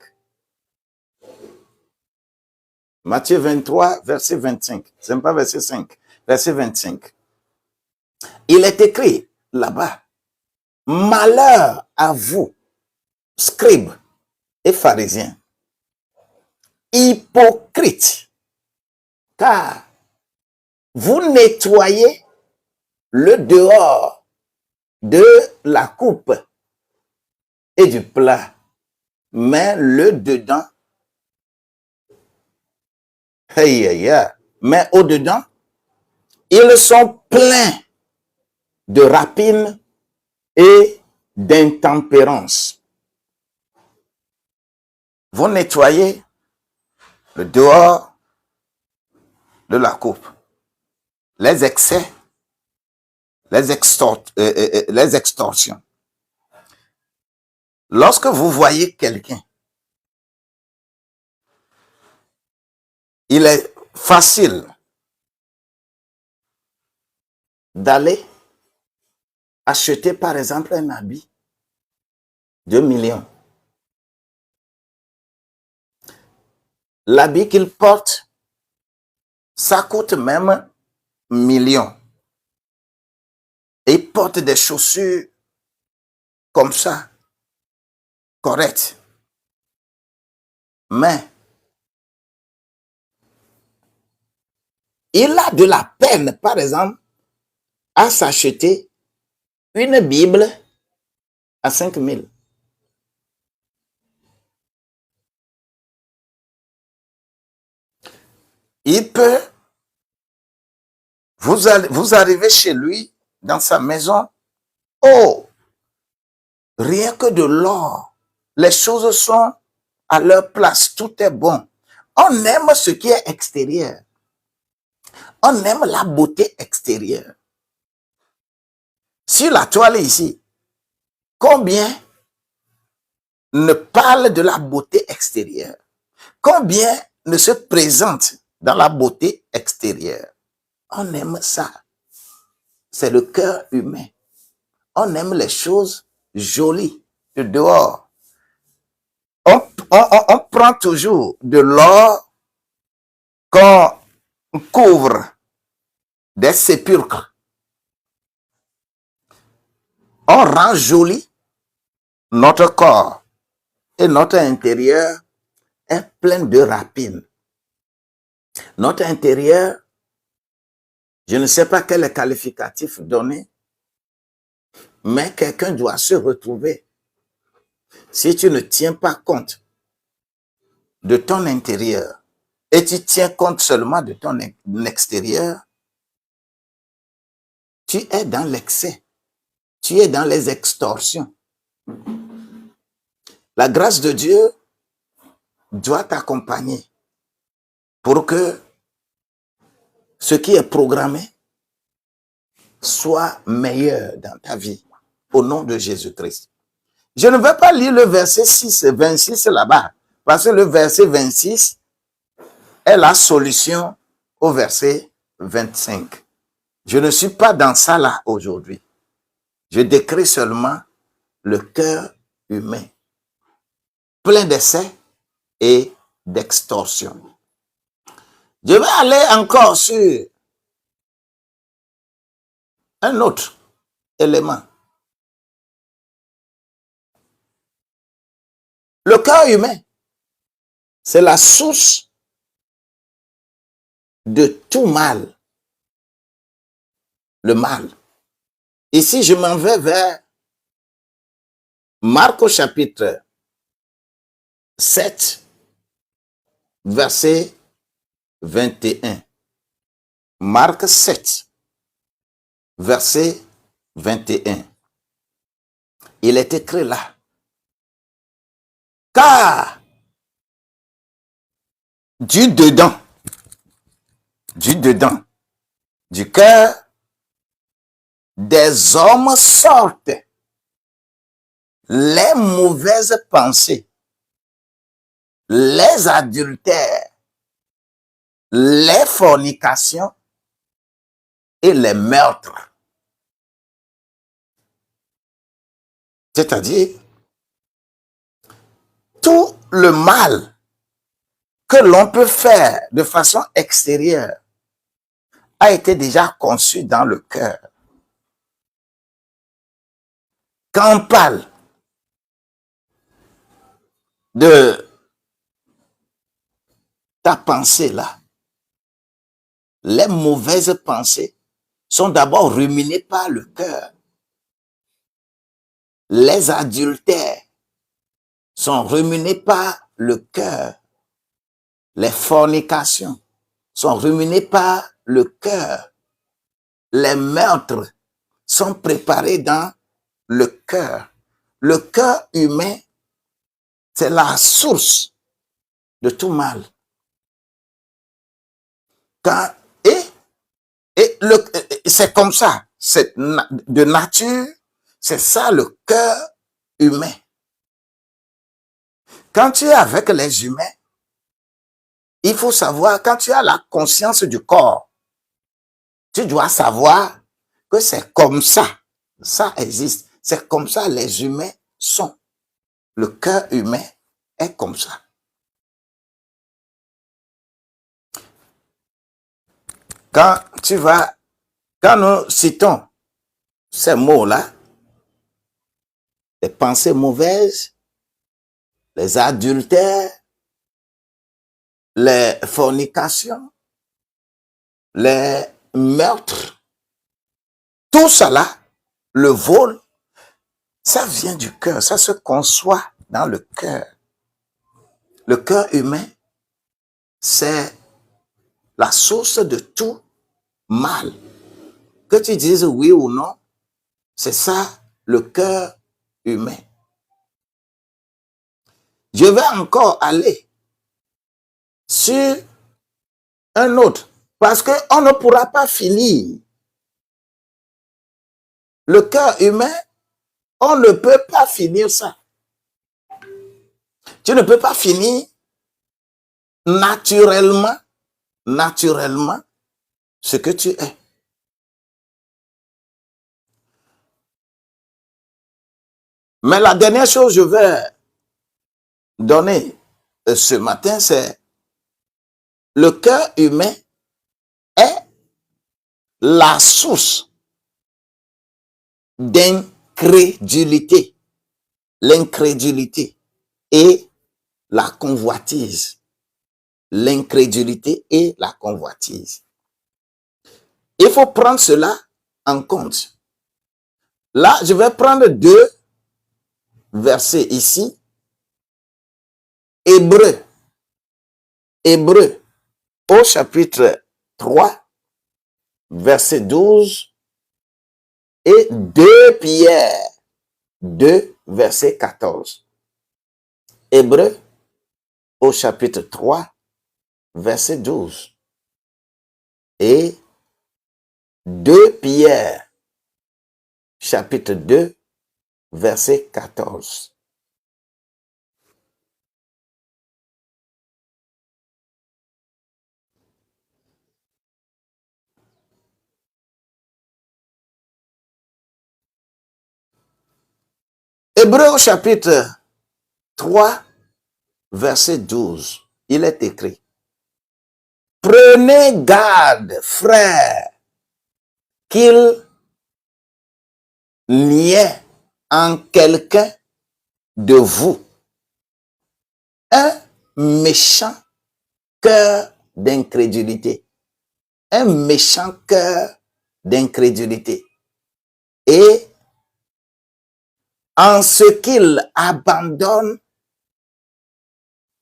Matthieu 23, verset 25. Ce n'est pas verset 5, verset 25. Il est écrit là-bas, malheur à vous, scribes et pharisiens, hypocrites, car vous nettoyez le dehors de la coupe et du plat, mais le dedans, mais au-dedans, ils sont pleins de rapines et d'intempérance. Vous nettoyez le dehors de la coupe, les excès, les extorsions. Lorsque vous voyez quelqu'un, il est facile d'aller acheter par exemple un habit de 2 millions. L'habit qu'il porte, ça coûte même millions. Et il porte des chaussures comme ça, correctes. Mais il a de la peine, par exemple, à s'acheter une Bible à 5 000. Il peut, vous arrivez chez lui, dans sa maison, oh, rien que de l'or, les choses sont à leur place, tout est bon. On aime ce qui est extérieur. On aime la beauté extérieure. Sur la toile ici, combien ne parlent de la beauté extérieure? Combien ne se présentent dans la beauté extérieure? On aime ça. C'est le cœur humain. On aime les choses jolies de dehors. On prend toujours de l'or qu'on couvre des sépulcres. On rend joli notre corps et notre intérieur est plein de rapines. Notre intérieur, je ne sais pas quel est le qualificatif donné, mais quelqu'un doit se retrouver. Si tu ne tiens pas compte de ton intérieur et tu tiens compte seulement de ton extérieur, tu es dans l'excès, tu es dans les extorsions. La grâce de Dieu doit t'accompagner pour que ce qui est programmé soit meilleur dans ta vie, au nom de Jésus-Christ. Je ne vais pas lire le verset 6 et 26 là-bas, parce que le verset 26 est la solution au verset 25. Je ne suis pas dans ça là aujourd'hui. Je décris seulement le cœur humain, plein d'essais et d'extorsion. Je vais aller encore sur un autre élément. Le cœur humain, c'est la source de tout mal. Le mal. Ici, je m'en vais vers Marc au chapitre 7, verset 21. Marc 7, verset 21. Il est écrit là. Car du dedans, du cœur des hommes sortent les mauvaises pensées, les adultères, les fornications et les meurtres. C'est-à-dire, tout le mal que l'on peut faire de façon extérieure a été déjà conçu dans le cœur. Quand on parle de ta pensée là, les mauvaises pensées sont d'abord ruminées par le cœur. Les adultères sont ruminés par le cœur. Les fornications sont ruminés par le cœur. Les meurtres sont préparés dans le cœur. Le cœur humain, c'est la source de tout mal. Quand, c'est comme ça, c'est de nature, c'est ça le cœur humain. Quand tu es avec les humains, il faut savoir, quand tu as la conscience du corps, tu dois savoir que c'est comme ça, ça existe, c'est comme ça les humains sont. Le cœur humain est comme ça. Quand nous citons ces mots-là, les pensées mauvaises, les adultères, les fornications, les meurtres, tout cela, le vol, ça vient du cœur, ça se conçoit dans le cœur. Le cœur humain, c'est la source de tout mal. Que tu dises oui ou non, c'est ça le cœur humain. Je vais encore aller sur un autre, parce qu'on ne pourra pas finir. Le cœur humain, on ne peut pas finir ça. Tu ne peux pas finir naturellement ce que tu es. Mais la dernière chose que je vais donner ce matin, c'est le cœur humain est la source d'incrédulité, l'incrédulité et la convoitise. L'incrédulité et la convoitise. Il faut prendre cela en compte. Là, je vais prendre 2 versets ici. Hébreux au chapitre 3, verset 12 et 2 Pierre 2, verset 14. Hébreux au chapitre 3, verset 12 et 2 Pierre chapitre 2, verset 14. Hébreux au chapitre 3, verset 12, il est écrit: Prenez garde, frères, qu'il n'y ait en quelqu'un de vous un méchant cœur d'incrédulité. Un méchant cœur d'incrédulité. Et en ce qu'il abandonne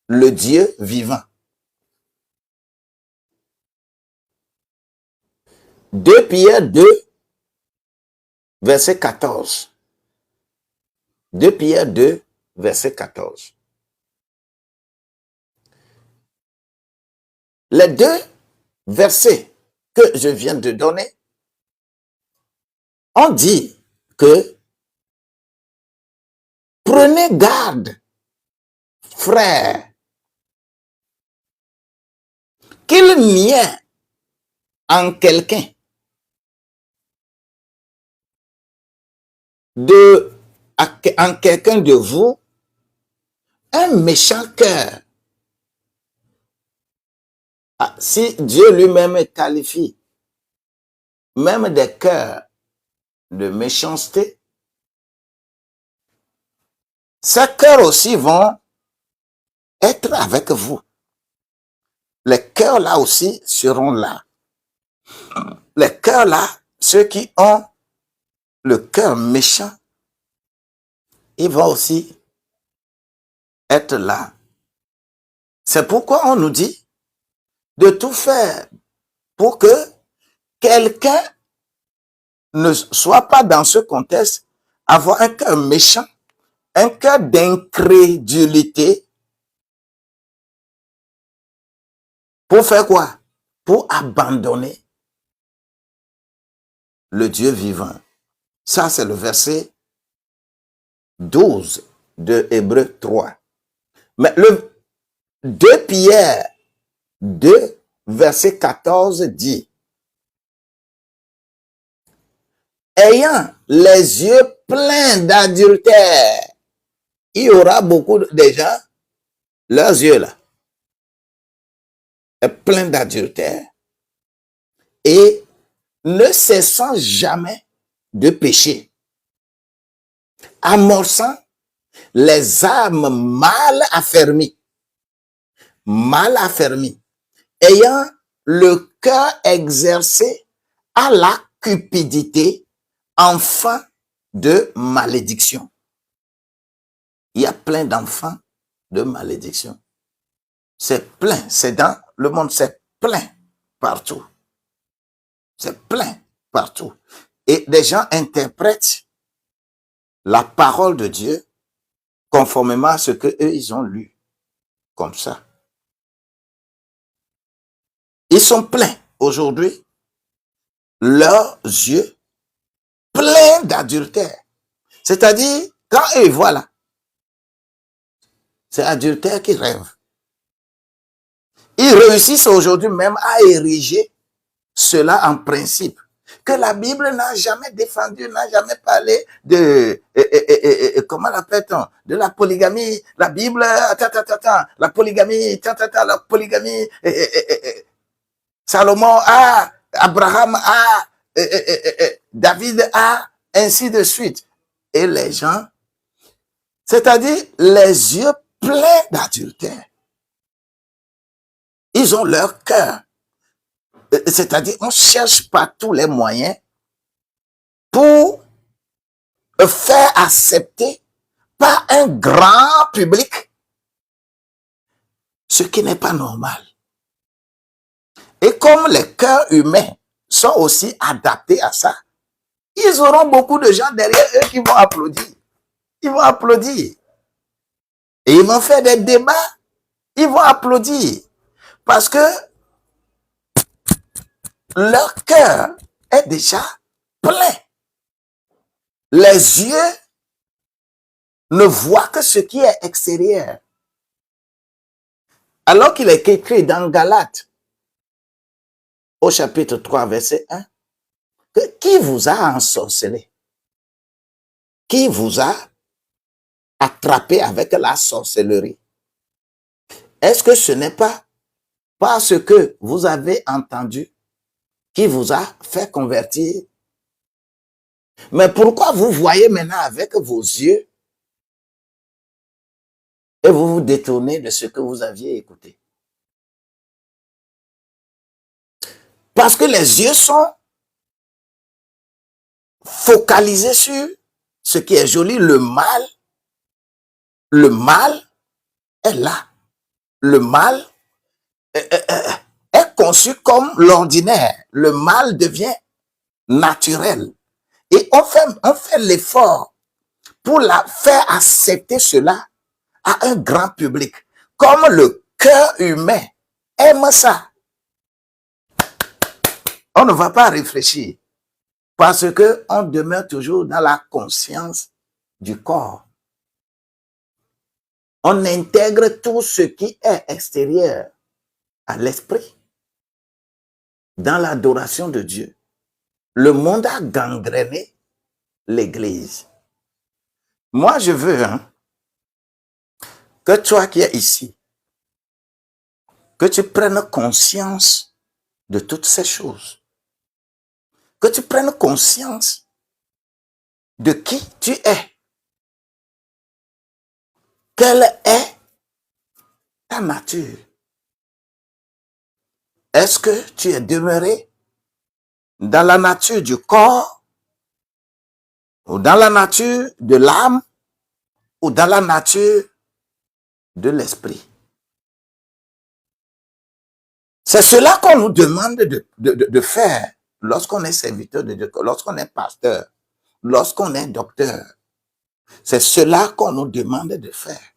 le Dieu vivant. 2 Pierre 2, verset 14. 2 Pierre 2, verset 14. Les 2 versets que je viens de donner, on dit que prenez garde, frères, qu'il n'y ait en quelqu'un de vous Un méchant cœur. Ah, si Dieu lui-même qualifie même des cœurs de méchanceté, ces cœurs aussi vont être avec vous. Les cœurs là aussi seront là. Les cœurs là, ceux qui ont le cœur méchant, ils vont aussi être là. C'est pourquoi on nous dit de tout faire pour que quelqu'un ne soit pas dans ce contexte, avoir un cœur méchant, un cœur d'incrédulité. Pour faire quoi? Pour abandonner le Dieu vivant. Ça, c'est le verset 12 de Hébreux 3. Mais le 2 Pierre 2, verset 14 dit, ayant les yeux pleins d'adultère, il y aura beaucoup de gens, leurs yeux là, pleins d'adultère, et ne cessant jamais de pécher, amorçant les âmes mal affermies, ayant le cœur exercé à la cupidité, enfants de malédiction. Il y a plein d'enfants de malédiction. C'est plein, c'est dans le monde, c'est plein partout. C'est plein partout. Et des gens interprètent la parole de Dieu conformément à ce qu'eux, ils ont lu. Comme ça. Ils sont pleins aujourd'hui, leurs yeux pleins d'adultère. C'est-à-dire, quand eux voient là, c'est adultère qui rêve. Ils réussissent aujourd'hui même à ériger cela en principe, que la Bible n'a jamais défendu, n'a jamais parlé de, comment l'appelle-t-on, de la polygamie. La Bible, la polygamie, la polygamie, Salomon a, Abraham a, David a, ainsi de suite. Et les gens, c'est-à-dire les yeux pleins d'adultère, ils ont leur cœur. C'est-à-dire, on cherche par tous les moyens pour faire accepter par un grand public ce qui n'est pas normal. Et comme les cœurs humains sont aussi adaptés à ça, ils auront beaucoup de gens derrière eux qui vont applaudir. Ils vont applaudir. Et ils vont faire des débats. Ils vont applaudir. Parce que leur cœur est déjà plein. Les yeux ne voient que ce qui est extérieur. Alors qu'il est écrit dans Galates, au chapitre 3, verset 1, que qui vous a ensorcelé? Qui vous a attrapé avec la sorcellerie? Est-ce que ce n'est pas parce que vous avez entendu qui vous a fait convertir? Mais pourquoi vous voyez maintenant avec vos yeux et vous vous détournez de ce que vous aviez écouté? Parce que les yeux sont focalisés sur ce qui est joli, le mal. Le mal est là. Le mal est conçu comme l'ordinaire. Le mal devient naturel. Et on fait l'effort pour faire accepter cela à un grand public. Comme le cœur humain aime ça. On ne va pas réfléchir parce que on demeure toujours dans la conscience du corps. On intègre tout ce qui est extérieur à l'esprit dans l'adoration de Dieu. Le monde a gangréné l'Église. Moi, je veux que toi qui es ici, que tu prennes conscience de toutes ces choses. Que tu prennes conscience de qui tu es. Quelle est ta nature? Est-ce que tu es demeuré dans la nature du corps, ou dans la nature de l'âme, ou dans la nature de l'esprit? C'est cela qu'on nous demande de faire lorsqu'on est serviteur de Dieu, lorsqu'on est pasteur, lorsqu'on est docteur. C'est cela qu'on nous demande de faire.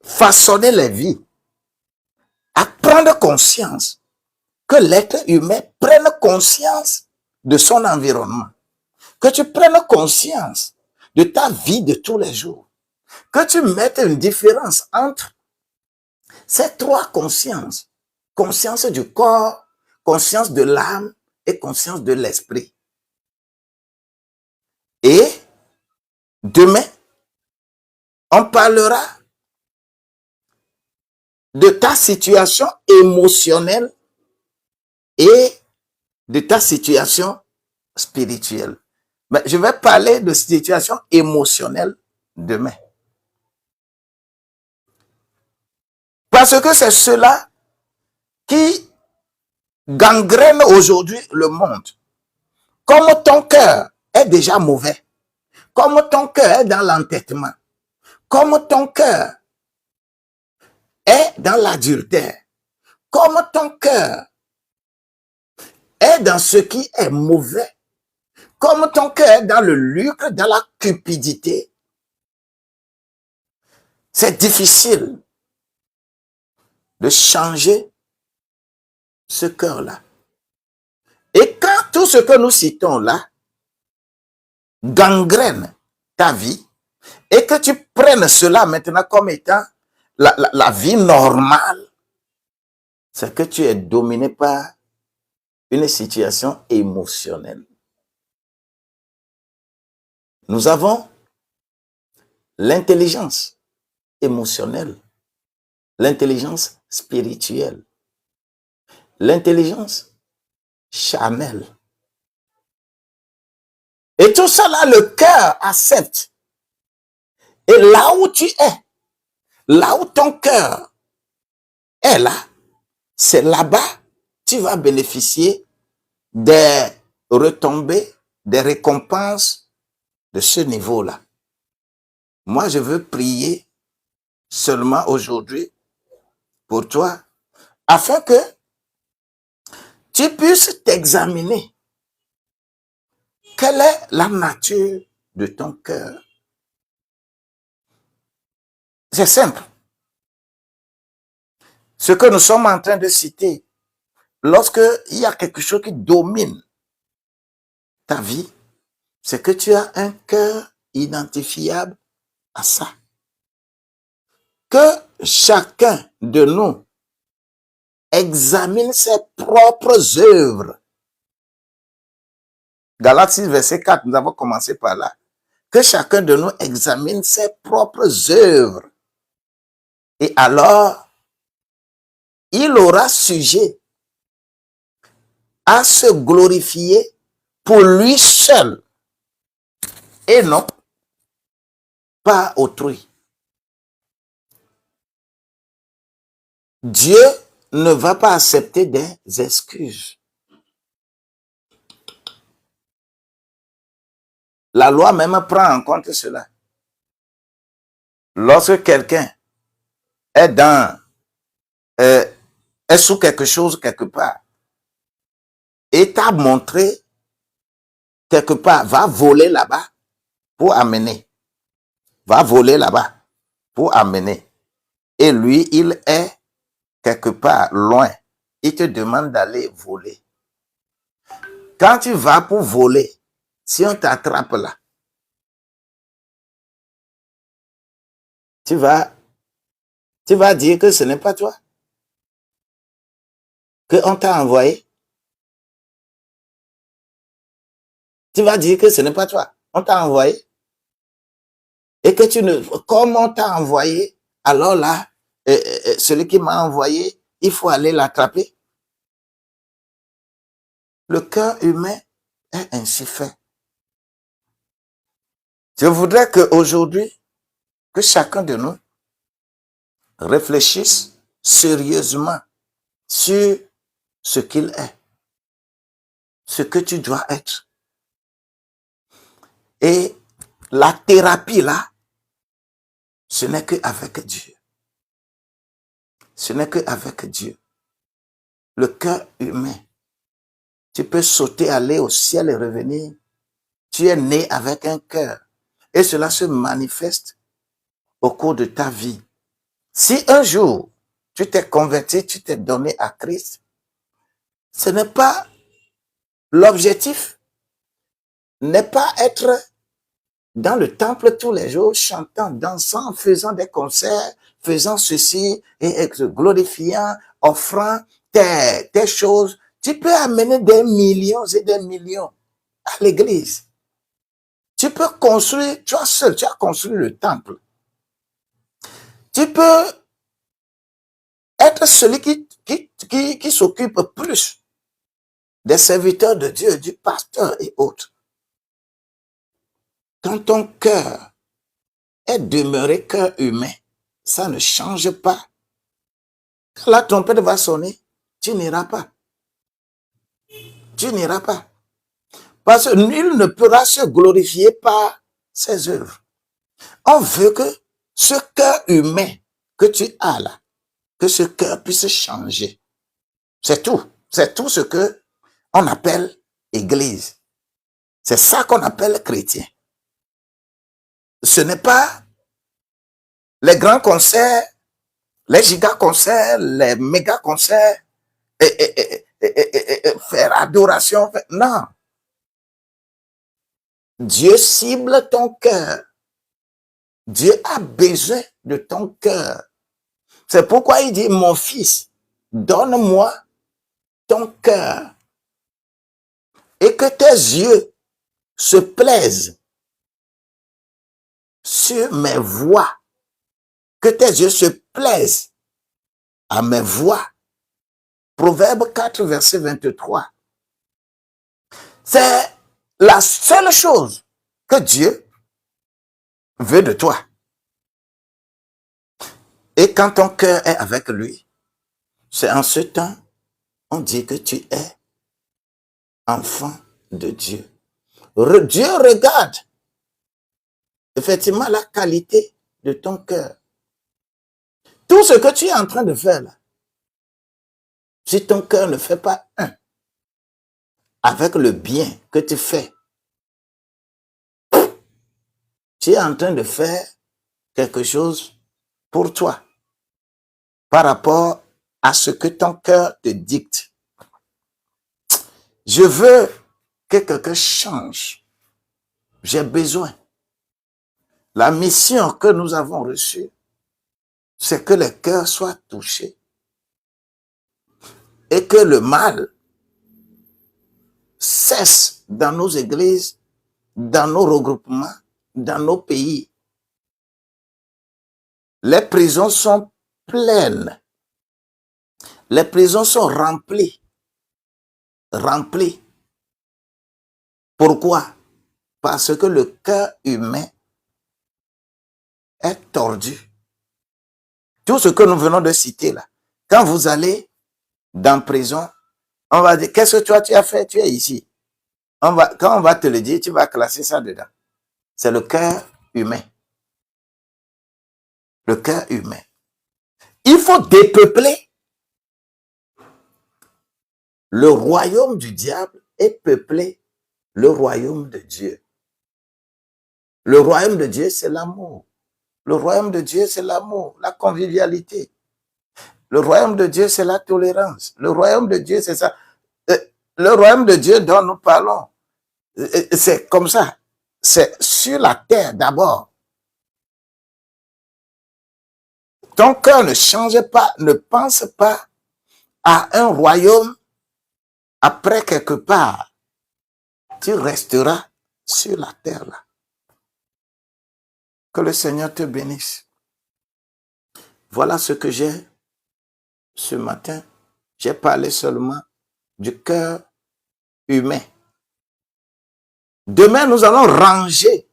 Façonner les vies, à prendre conscience, que l'être humain prenne conscience de son environnement, que tu prennes conscience de ta vie de tous les jours, que tu mettes une différence entre ces trois consciences, conscience du corps, conscience de l'âme et conscience de l'esprit. Et demain, on parlera de ta situation émotionnelle et de ta situation spirituelle. Mais je vais parler de situation émotionnelle demain. Parce que c'est cela qui gangrène aujourd'hui le monde. Comme ton cœur est déjà mauvais, comme ton cœur est dans l'entêtement, comme ton cœur est dans l'adultère, comme ton cœur est dans ce qui est mauvais, comme ton cœur est dans le lucre, dans la cupidité, c'est difficile de changer ce cœur-là. Et quand tout ce que nous citons là gangrène ta vie, et que tu prennes cela maintenant comme étant la vie normale, c'est que tu es dominé par une situation émotionnelle. Nous avons l'intelligence émotionnelle, l'intelligence spirituelle, l'intelligence charnelle. Et tout cela, le cœur accepte. Et là où tu es, là où ton cœur est là, c'est là-bas tu vas bénéficier des retombées, des récompenses de ce niveau-là. Moi, je veux prier seulement aujourd'hui pour toi, afin que tu puisses t'examiner. Quelle est la nature de ton cœur? C'est simple. Ce que nous sommes en train de citer, lorsque il y a quelque chose qui domine ta vie, c'est que tu as un cœur identifiable à ça. Que chacun de nous examine ses propres œuvres. Galates 6, verset 4, nous avons commencé par là. Que chacun de nous examine ses propres œuvres. Et alors, il aura sujet à se glorifier pour lui seul et non pas autrui. Dieu ne va pas accepter des excuses. La loi même prend en compte cela. Lorsque quelqu'un est est sous quelque chose quelque part et t'a montré quelque part, va voler là-bas pour amener. Va voler là-bas pour amener. Et lui, il est quelque part loin. Il te demande d'aller voler. Quand tu vas pour voler, si on t'attrape là, tu vas dire que ce n'est pas toi, qu'on t'a envoyé. Tu vas dire que ce n'est pas toi, on t'a envoyé. et que tu ne... Comme on t'a envoyé, alors là, celui qui m'a envoyé, il faut aller l'attraper. Le cœur humain est ainsi fait. Je voudrais qu'aujourd'hui, que chacun de nous réfléchisse sérieusement sur ce qu'il est, ce que tu dois être. Et la thérapie, là, ce n'est qu'avec Dieu. Ce n'est qu'avec Dieu. Le cœur humain. Tu peux sauter, aller au ciel et revenir. Tu es né avec un cœur. Et cela se manifeste au cours de ta vie. Si un jour, tu t'es converti, tu t'es donné à Christ, ce n'est pas l'objectif, n'est pas être dans le temple tous les jours, chantant, dansant, faisant des concerts, faisant ceci, et glorifiant, offrant tes choses. Tu peux amener des millions et des millions à l'église. Tu peux construire, toi seul, tu as construit le temple. Tu peux être celui qui s'occupe plus des serviteurs de Dieu, du pasteur et autres. Quand ton cœur est demeuré cœur humain, ça ne change pas. Quand la trompette va sonner, tu n'iras pas. Tu n'iras pas. Parce que nul ne pourra se glorifier par ses œuvres. On veut que ce cœur humain que tu as là, que ce cœur puisse changer. C'est tout. C'est tout ce que on appelle église. C'est ça qu'on appelle chrétien. Ce n'est pas les grands concerts, les giga concerts, les méga concerts, faire adoration. Non. Dieu cible ton cœur. Dieu a besoin de ton cœur. C'est pourquoi il dit, mon fils, donne-moi ton cœur et que tes yeux se plaisent sur mes voies, que tes yeux se plaisent à mes voies. Proverbe 4, verset 23. C'est la seule chose que Dieu veut de toi. Et quand ton cœur est avec lui, c'est en ce temps, on dit que tu es enfant de Dieu. Dieu regarde effectivement la qualité de ton cœur. Tout ce que tu es en train de faire là, si ton cœur ne fait pas un avec le bien que tu fais, tu es en train de faire quelque chose pour toi par rapport à ce que ton cœur te dicte. Je veux que quelqu'un change. J'ai besoin. La mission que nous avons reçue, c'est que les cœurs soient touchés et que le mal cesse dans nos églises, dans nos regroupements, dans nos pays. Les prisons sont pleines. Les prisons sont remplies. Remplies. Pourquoi? Parce que le cœur humain est tordu. Tout ce que nous venons de citer là, quand vous allez dans prison, on va dire, qu'est-ce que toi tu as fait? Tu es ici. Quand on va te le dire, tu vas classer ça dedans. C'est le cœur humain. Le cœur humain. Il faut dépeupler. Le royaume du diable est peuplé le royaume de Dieu. Le royaume de Dieu, c'est l'amour. Le royaume de Dieu, c'est l'amour, la convivialité. Le royaume de Dieu, c'est la tolérance. Le royaume de Dieu, c'est ça. Le royaume de Dieu dont nous parlons, c'est comme ça. C'est sur la terre d'abord. Ton cœur ne change pas, ne pense pas à un royaume après quelque part. Tu resteras sur la terre là. Que le Seigneur te bénisse. Voilà ce que j'ai ce matin. J'ai parlé seulement du cœur humain. Demain, nous allons ranger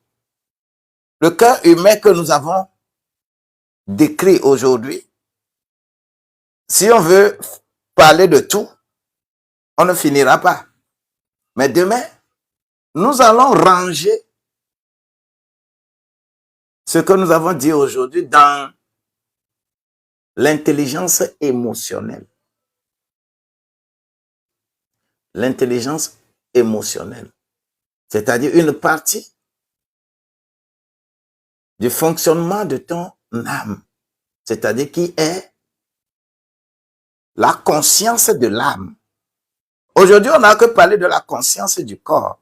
le cœur humain que nous avons décrit aujourd'hui. Si on veut parler de tout, on ne finira pas. Mais demain, nous allons ranger ce que nous avons dit aujourd'hui dans l'intelligence émotionnelle. L'intelligence émotionnelle, c'est-à-dire une partie du fonctionnement de ton âme, c'est-à-dire qui est la conscience de l'âme. Aujourd'hui, on n'a que parlé de la conscience du corps.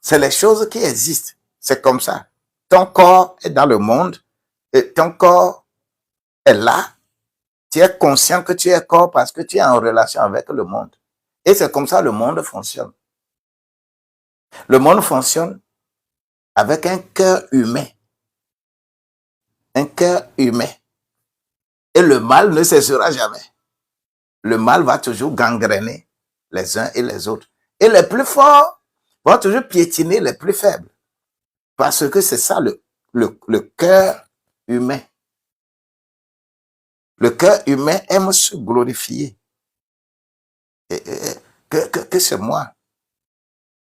C'est les choses qui existent. C'est comme ça. Ton corps est dans le monde et ton corps est là. Tu es conscient que tu es corps parce que tu es en relation avec le monde. Et c'est comme ça le monde fonctionne. Le monde fonctionne avec un cœur humain. Un cœur humain. Et le mal ne cessera jamais. Le mal va toujours gangréner les uns et les autres. Et les plus forts vont toujours piétiner les plus faibles. Parce que c'est ça le cœur humain. Le cœur humain aime se glorifier. Que c'est moi.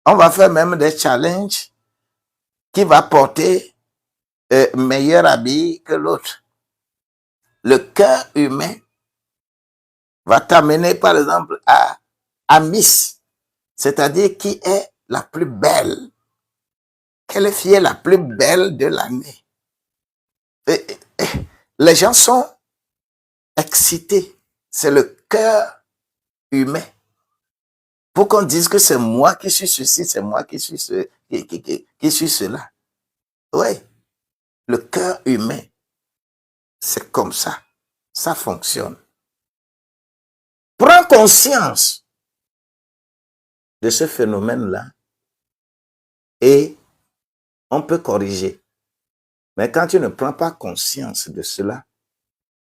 On va faire même des challenges qui va porter meilleur habit que l'autre. Le cœur humain va t'amener, par exemple, à Miss, c'est-à-dire qui est la plus belle. Quelle fille est la plus belle de l'année? Les gens sont excités. C'est le cœur humain. Pour qu'on dise que c'est moi qui suis ceci, c'est moi qui suis qui suis cela. Oui, le cœur humain, c'est comme ça. Ça fonctionne. Prends conscience de ce phénomène-là et on peut corriger. Mais quand tu ne prends pas conscience de cela,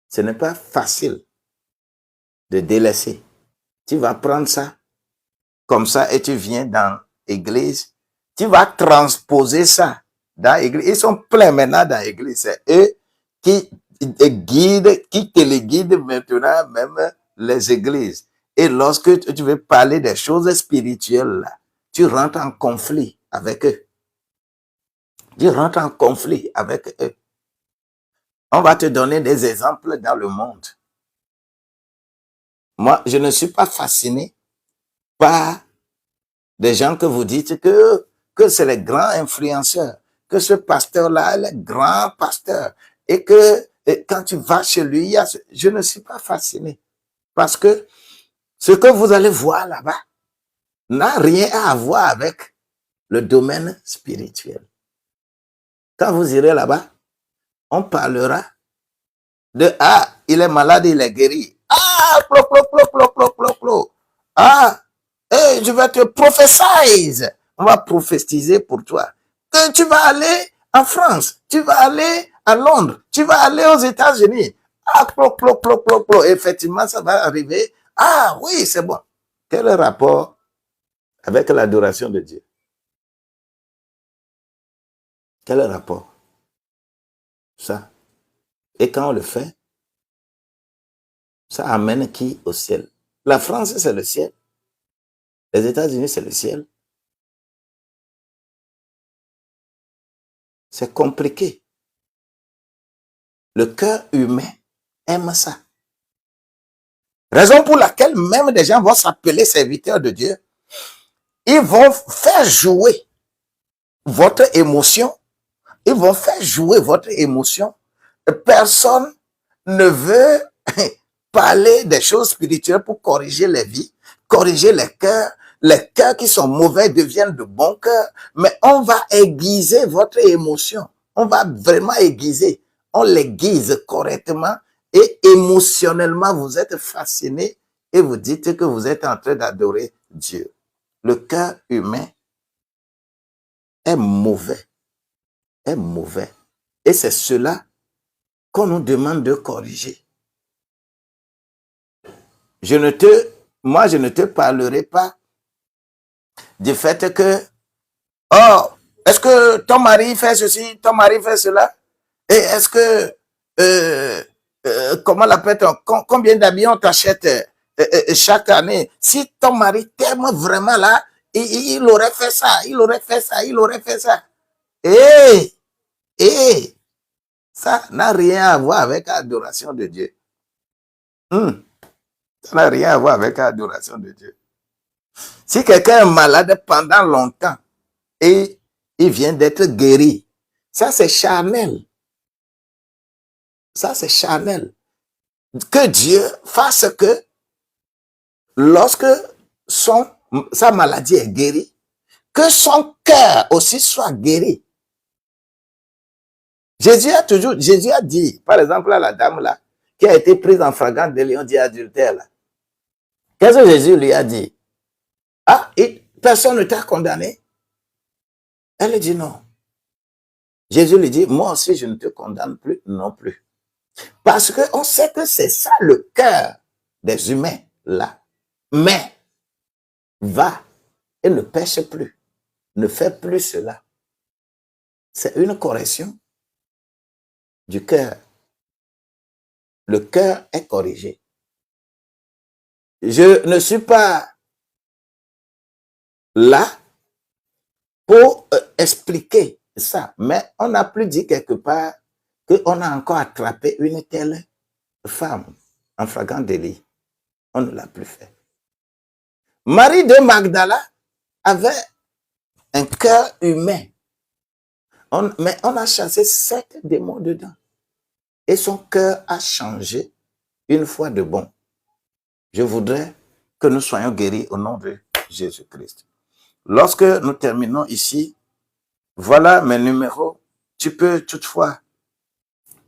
ce n'est pas facile de délaisser. Tu vas prendre ça comme ça et tu viens dans l'église. Tu vas transposer ça dans l'église. Ils sont pleins maintenant dans l'église. C'est eux qui guident, qui téléguident maintenant même les églises. Et lorsque tu veux parler des choses spirituelles, là, tu rentres en conflit avec eux. Tu rentres en conflit avec eux. On va te donner des exemples dans le monde. Moi, je ne suis pas fasciné par des gens que vous dites que c'est les grands influenceurs, que ce pasteur-là est le grand pasteur, et que quand tu vas chez lui, je ne suis pas fasciné. Parce que ce que vous allez voir là-bas n'a rien à voir avec le domaine spirituel. Quand vous irez là-bas, on parlera de « Ah, il est malade, il est guéri. Ah, plo, plo, plo, plo, plo, plo, plo. Ah, je vais te prophétiser. On va prophétiser pour toi. Que tu vas aller en France, tu vas aller à Londres, tu vas aller aux États-Unis. Ah, plo, plo, plo, plo, plo. Effectivement, ça va arriver. Ah, oui, c'est bon. Quel rapport avec l'adoration de Dieu? Quel rapport? Ça. Et quand on le fait, ça amène qui au ciel? La France, c'est le ciel. Les États-Unis, c'est le ciel. C'est compliqué. Le cœur humain aime ça. Raison pour laquelle même des gens vont s'appeler serviteurs de Dieu. Ils vont faire jouer votre émotion. Ils vont faire jouer votre émotion. Personne ne veut parler des choses spirituelles pour corriger les vies, corriger les cœurs. Les cœurs qui sont mauvais deviennent de bons cœurs, mais on va aiguiser votre émotion. On va vraiment aiguiser. On l'aiguise correctement et émotionnellement, vous êtes fasciné et vous dites que vous êtes en train d'adorer Dieu. Le cœur humain est mauvais. Est mauvais. Et c'est cela qu'on nous demande de corriger. Moi, je ne te parlerai pas du fait que, oh, est-ce que ton mari fait ceci, ton mari fait cela? Et est-ce que, comment l'appelle-t-on, combien d'habits on t'achète chaque année? Si ton mari t'aime vraiment là, il aurait fait ça, il aurait fait ça, il aurait fait ça. Et ça n'a rien à voir avec l'adoration de Dieu. Ça n'a rien à voir avec l'adoration de Dieu. Si quelqu'un est malade pendant longtemps et il vient d'être guéri, ça c'est charnel. Ça c'est charnel. Que Dieu fasse que lorsque sa maladie est guérie, que son cœur aussi soit guéri. Jésus a dit, par exemple, à la dame là, qui a été prise en flagrant délit, on dit adultère là. Qu'est-ce que Jésus lui a dit? Ah, personne ne t'a condamné? Elle dit non. Jésus lui dit, moi aussi je ne te condamne plus non plus. Parce qu'on sait que c'est ça le cœur des humains là. Mais va et ne pêche plus. Ne fais plus cela. C'est une correction du cœur. Le cœur est corrigé. Je ne suis pas là pour expliquer ça, mais on n'a plus dit quelque part qu'on a encore attrapé une telle femme en flagrant délit. On ne l'a plus fait. Marie de Magdala avait un cœur humain, mais on a chassé 7 démons dedans. Et son cœur a changé une fois de bon. Je voudrais que nous soyons guéris au nom de Jésus-Christ. Lorsque nous terminons ici, voilà mes numéros. Tu peux toutefois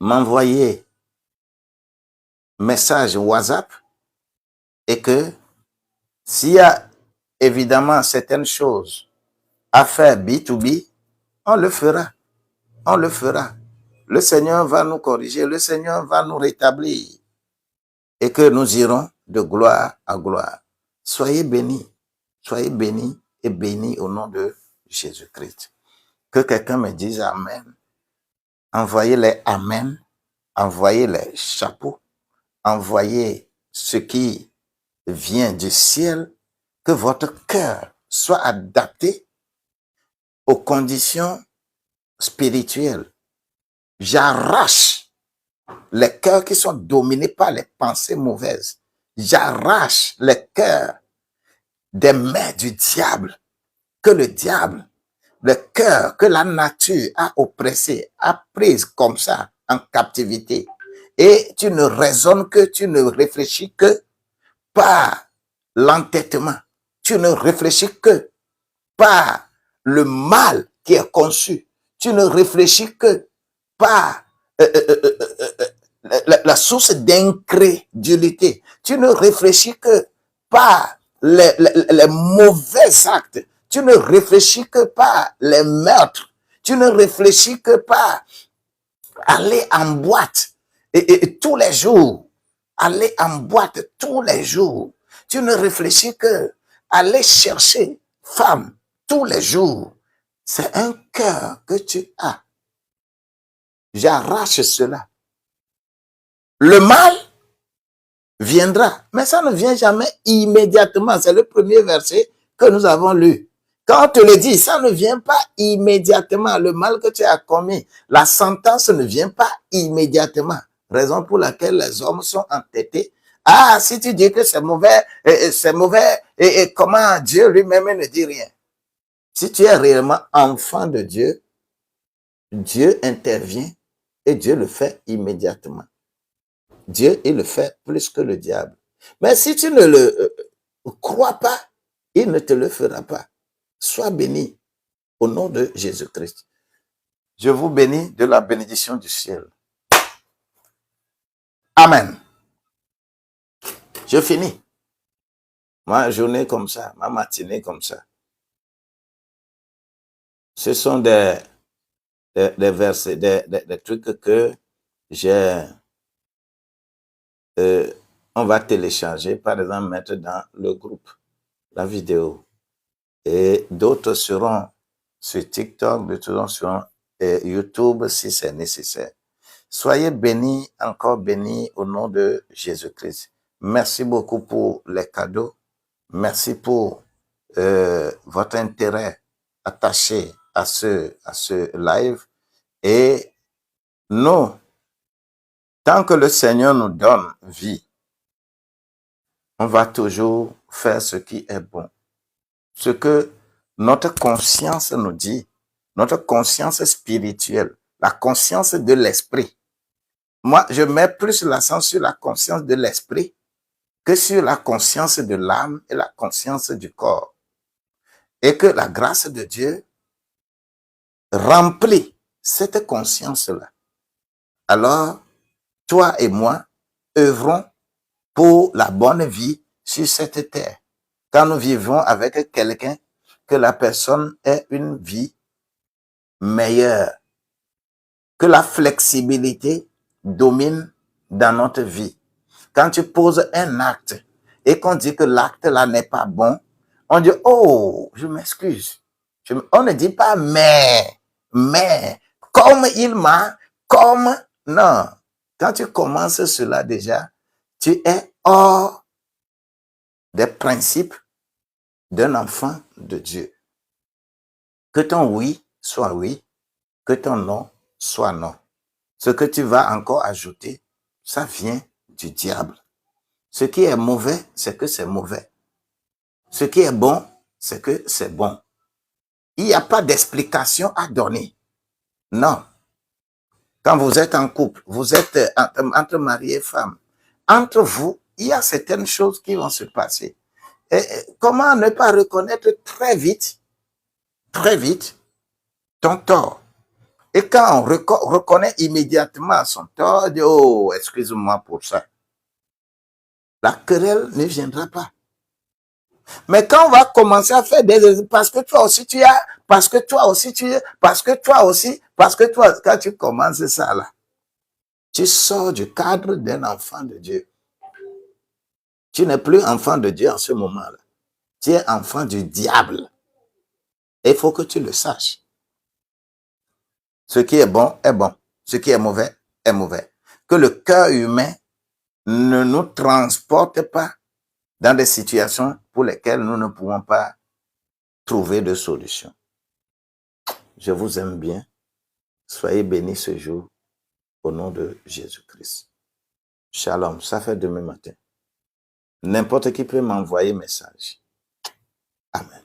m'envoyer message WhatsApp et que s'il y a évidemment certaines choses à faire B2B, on le fera. On le fera. Le Seigneur va nous corriger, le Seigneur va nous rétablir et que nous irons de gloire à gloire. Soyez bénis et bénis au nom de Jésus-Christ. Que quelqu'un me dise Amen. Envoyez les Amen, envoyez les chapeaux, envoyez ce qui vient du ciel, que votre cœur soit adapté aux conditions spirituelles. J'arrache les cœurs qui sont dominés par les pensées mauvaises. J'arrache les cœurs des mains du diable, que le diable, le cœur que la nature a oppressé, a pris comme ça en captivité. Et tu ne raisonnes que, tu ne réfléchis que par l'entêtement. Tu ne réfléchis que par le mal qui est conçu. Tu ne réfléchis que par la source d'incrédulité. Tu ne réfléchis que par les mauvais actes. Tu ne réfléchis que par les meurtres. Tu ne réfléchis que par aller en boîte et tous les jours. Aller en boîte tous les jours. Tu ne réfléchis que aller chercher femme tous les jours. C'est un cœur que tu as. J'arrache cela. Le mal viendra, mais ça ne vient jamais immédiatement. C'est le premier verset que nous avons lu. Quand on te le dit, ça ne vient pas immédiatement. Le mal que tu as commis, la sentence ne vient pas immédiatement. Raison pour laquelle les hommes sont entêtés. Ah, si tu dis que c'est mauvais, et comment Dieu lui-même ne dit rien. Si tu es réellement enfant de Dieu, Dieu intervient et Dieu le fait immédiatement. Dieu, il le fait plus que le diable. Mais si tu ne le crois pas, il ne te le fera pas. Sois béni au nom de Jésus-Christ. Je vous bénis de la bénédiction du ciel. Amen. Je finis. Ma journée comme ça, ma matinée comme ça. Ce sont des des versets, des trucs que j'ai, on va télécharger, par exemple, mettre dans le groupe, la vidéo. Et d'autres seront sur TikTok, d'autres seront YouTube si c'est nécessaire. Soyez bénis, encore bénis au nom de Jésus-Christ. Merci beaucoup pour les cadeaux. Merci pour votre intérêt attaché à ce live. Et nous, tant que le Seigneur nous donne vie, on va toujours faire ce qui est bon. Ce que notre conscience nous dit, notre conscience spirituelle, la conscience de l'esprit. Moi, je mets plus l'accent sur la conscience de l'esprit que sur la conscience de l'âme et la conscience du corps. Et que la grâce de Dieu remplit cette conscience-là. Alors, toi et moi œuvrons pour la bonne vie sur cette terre. Quand nous vivons avec quelqu'un, que la personne ait une vie meilleure, que la flexibilité domine dans notre vie. Quand tu poses un acte et qu'on dit que l'acte là n'est pas bon, on dit, oh, je m'excuse. On ne dit pas mais, comme il m'a, comme, non. Quand tu commences cela déjà, tu es hors des principes d'un enfant de Dieu. Que ton oui soit oui, que ton non soit non. Ce que tu vas encore ajouter, ça vient du diable. Ce qui est mauvais, c'est que c'est mauvais. Ce qui est bon, c'est que c'est bon. Il n'y a pas d'explication à donner. Non. Quand vous êtes en couple, vous êtes entre mari et femme. Entre vous, il y a certaines choses qui vont se passer. Et comment ne pas reconnaître très vite, ton tort? Et quand on reconnaît immédiatement son tort, on dit, oh, excuse-moi pour ça. La querelle ne viendra pas. Mais quand on va commencer à faire parce que toi aussi tu as, parce que toi aussi tu es, parce que toi aussi, parce que toi, quand tu commences ça là, tu sors du cadre d'un enfant de Dieu. Tu n'es plus enfant de Dieu en ce moment-là. Tu es enfant du diable. Et il faut que tu le saches. Ce qui est bon est bon. Ce qui est mauvais est mauvais. Que le cœur humain ne nous transporte pas dans des situations pour lesquelles nous ne pouvons pas trouver de solution. Je vous aime bien. Soyez bénis ce jour au nom de Jésus-Christ. Shalom. Ça fait demain matin. N'importe qui peut m'envoyer message. Amen.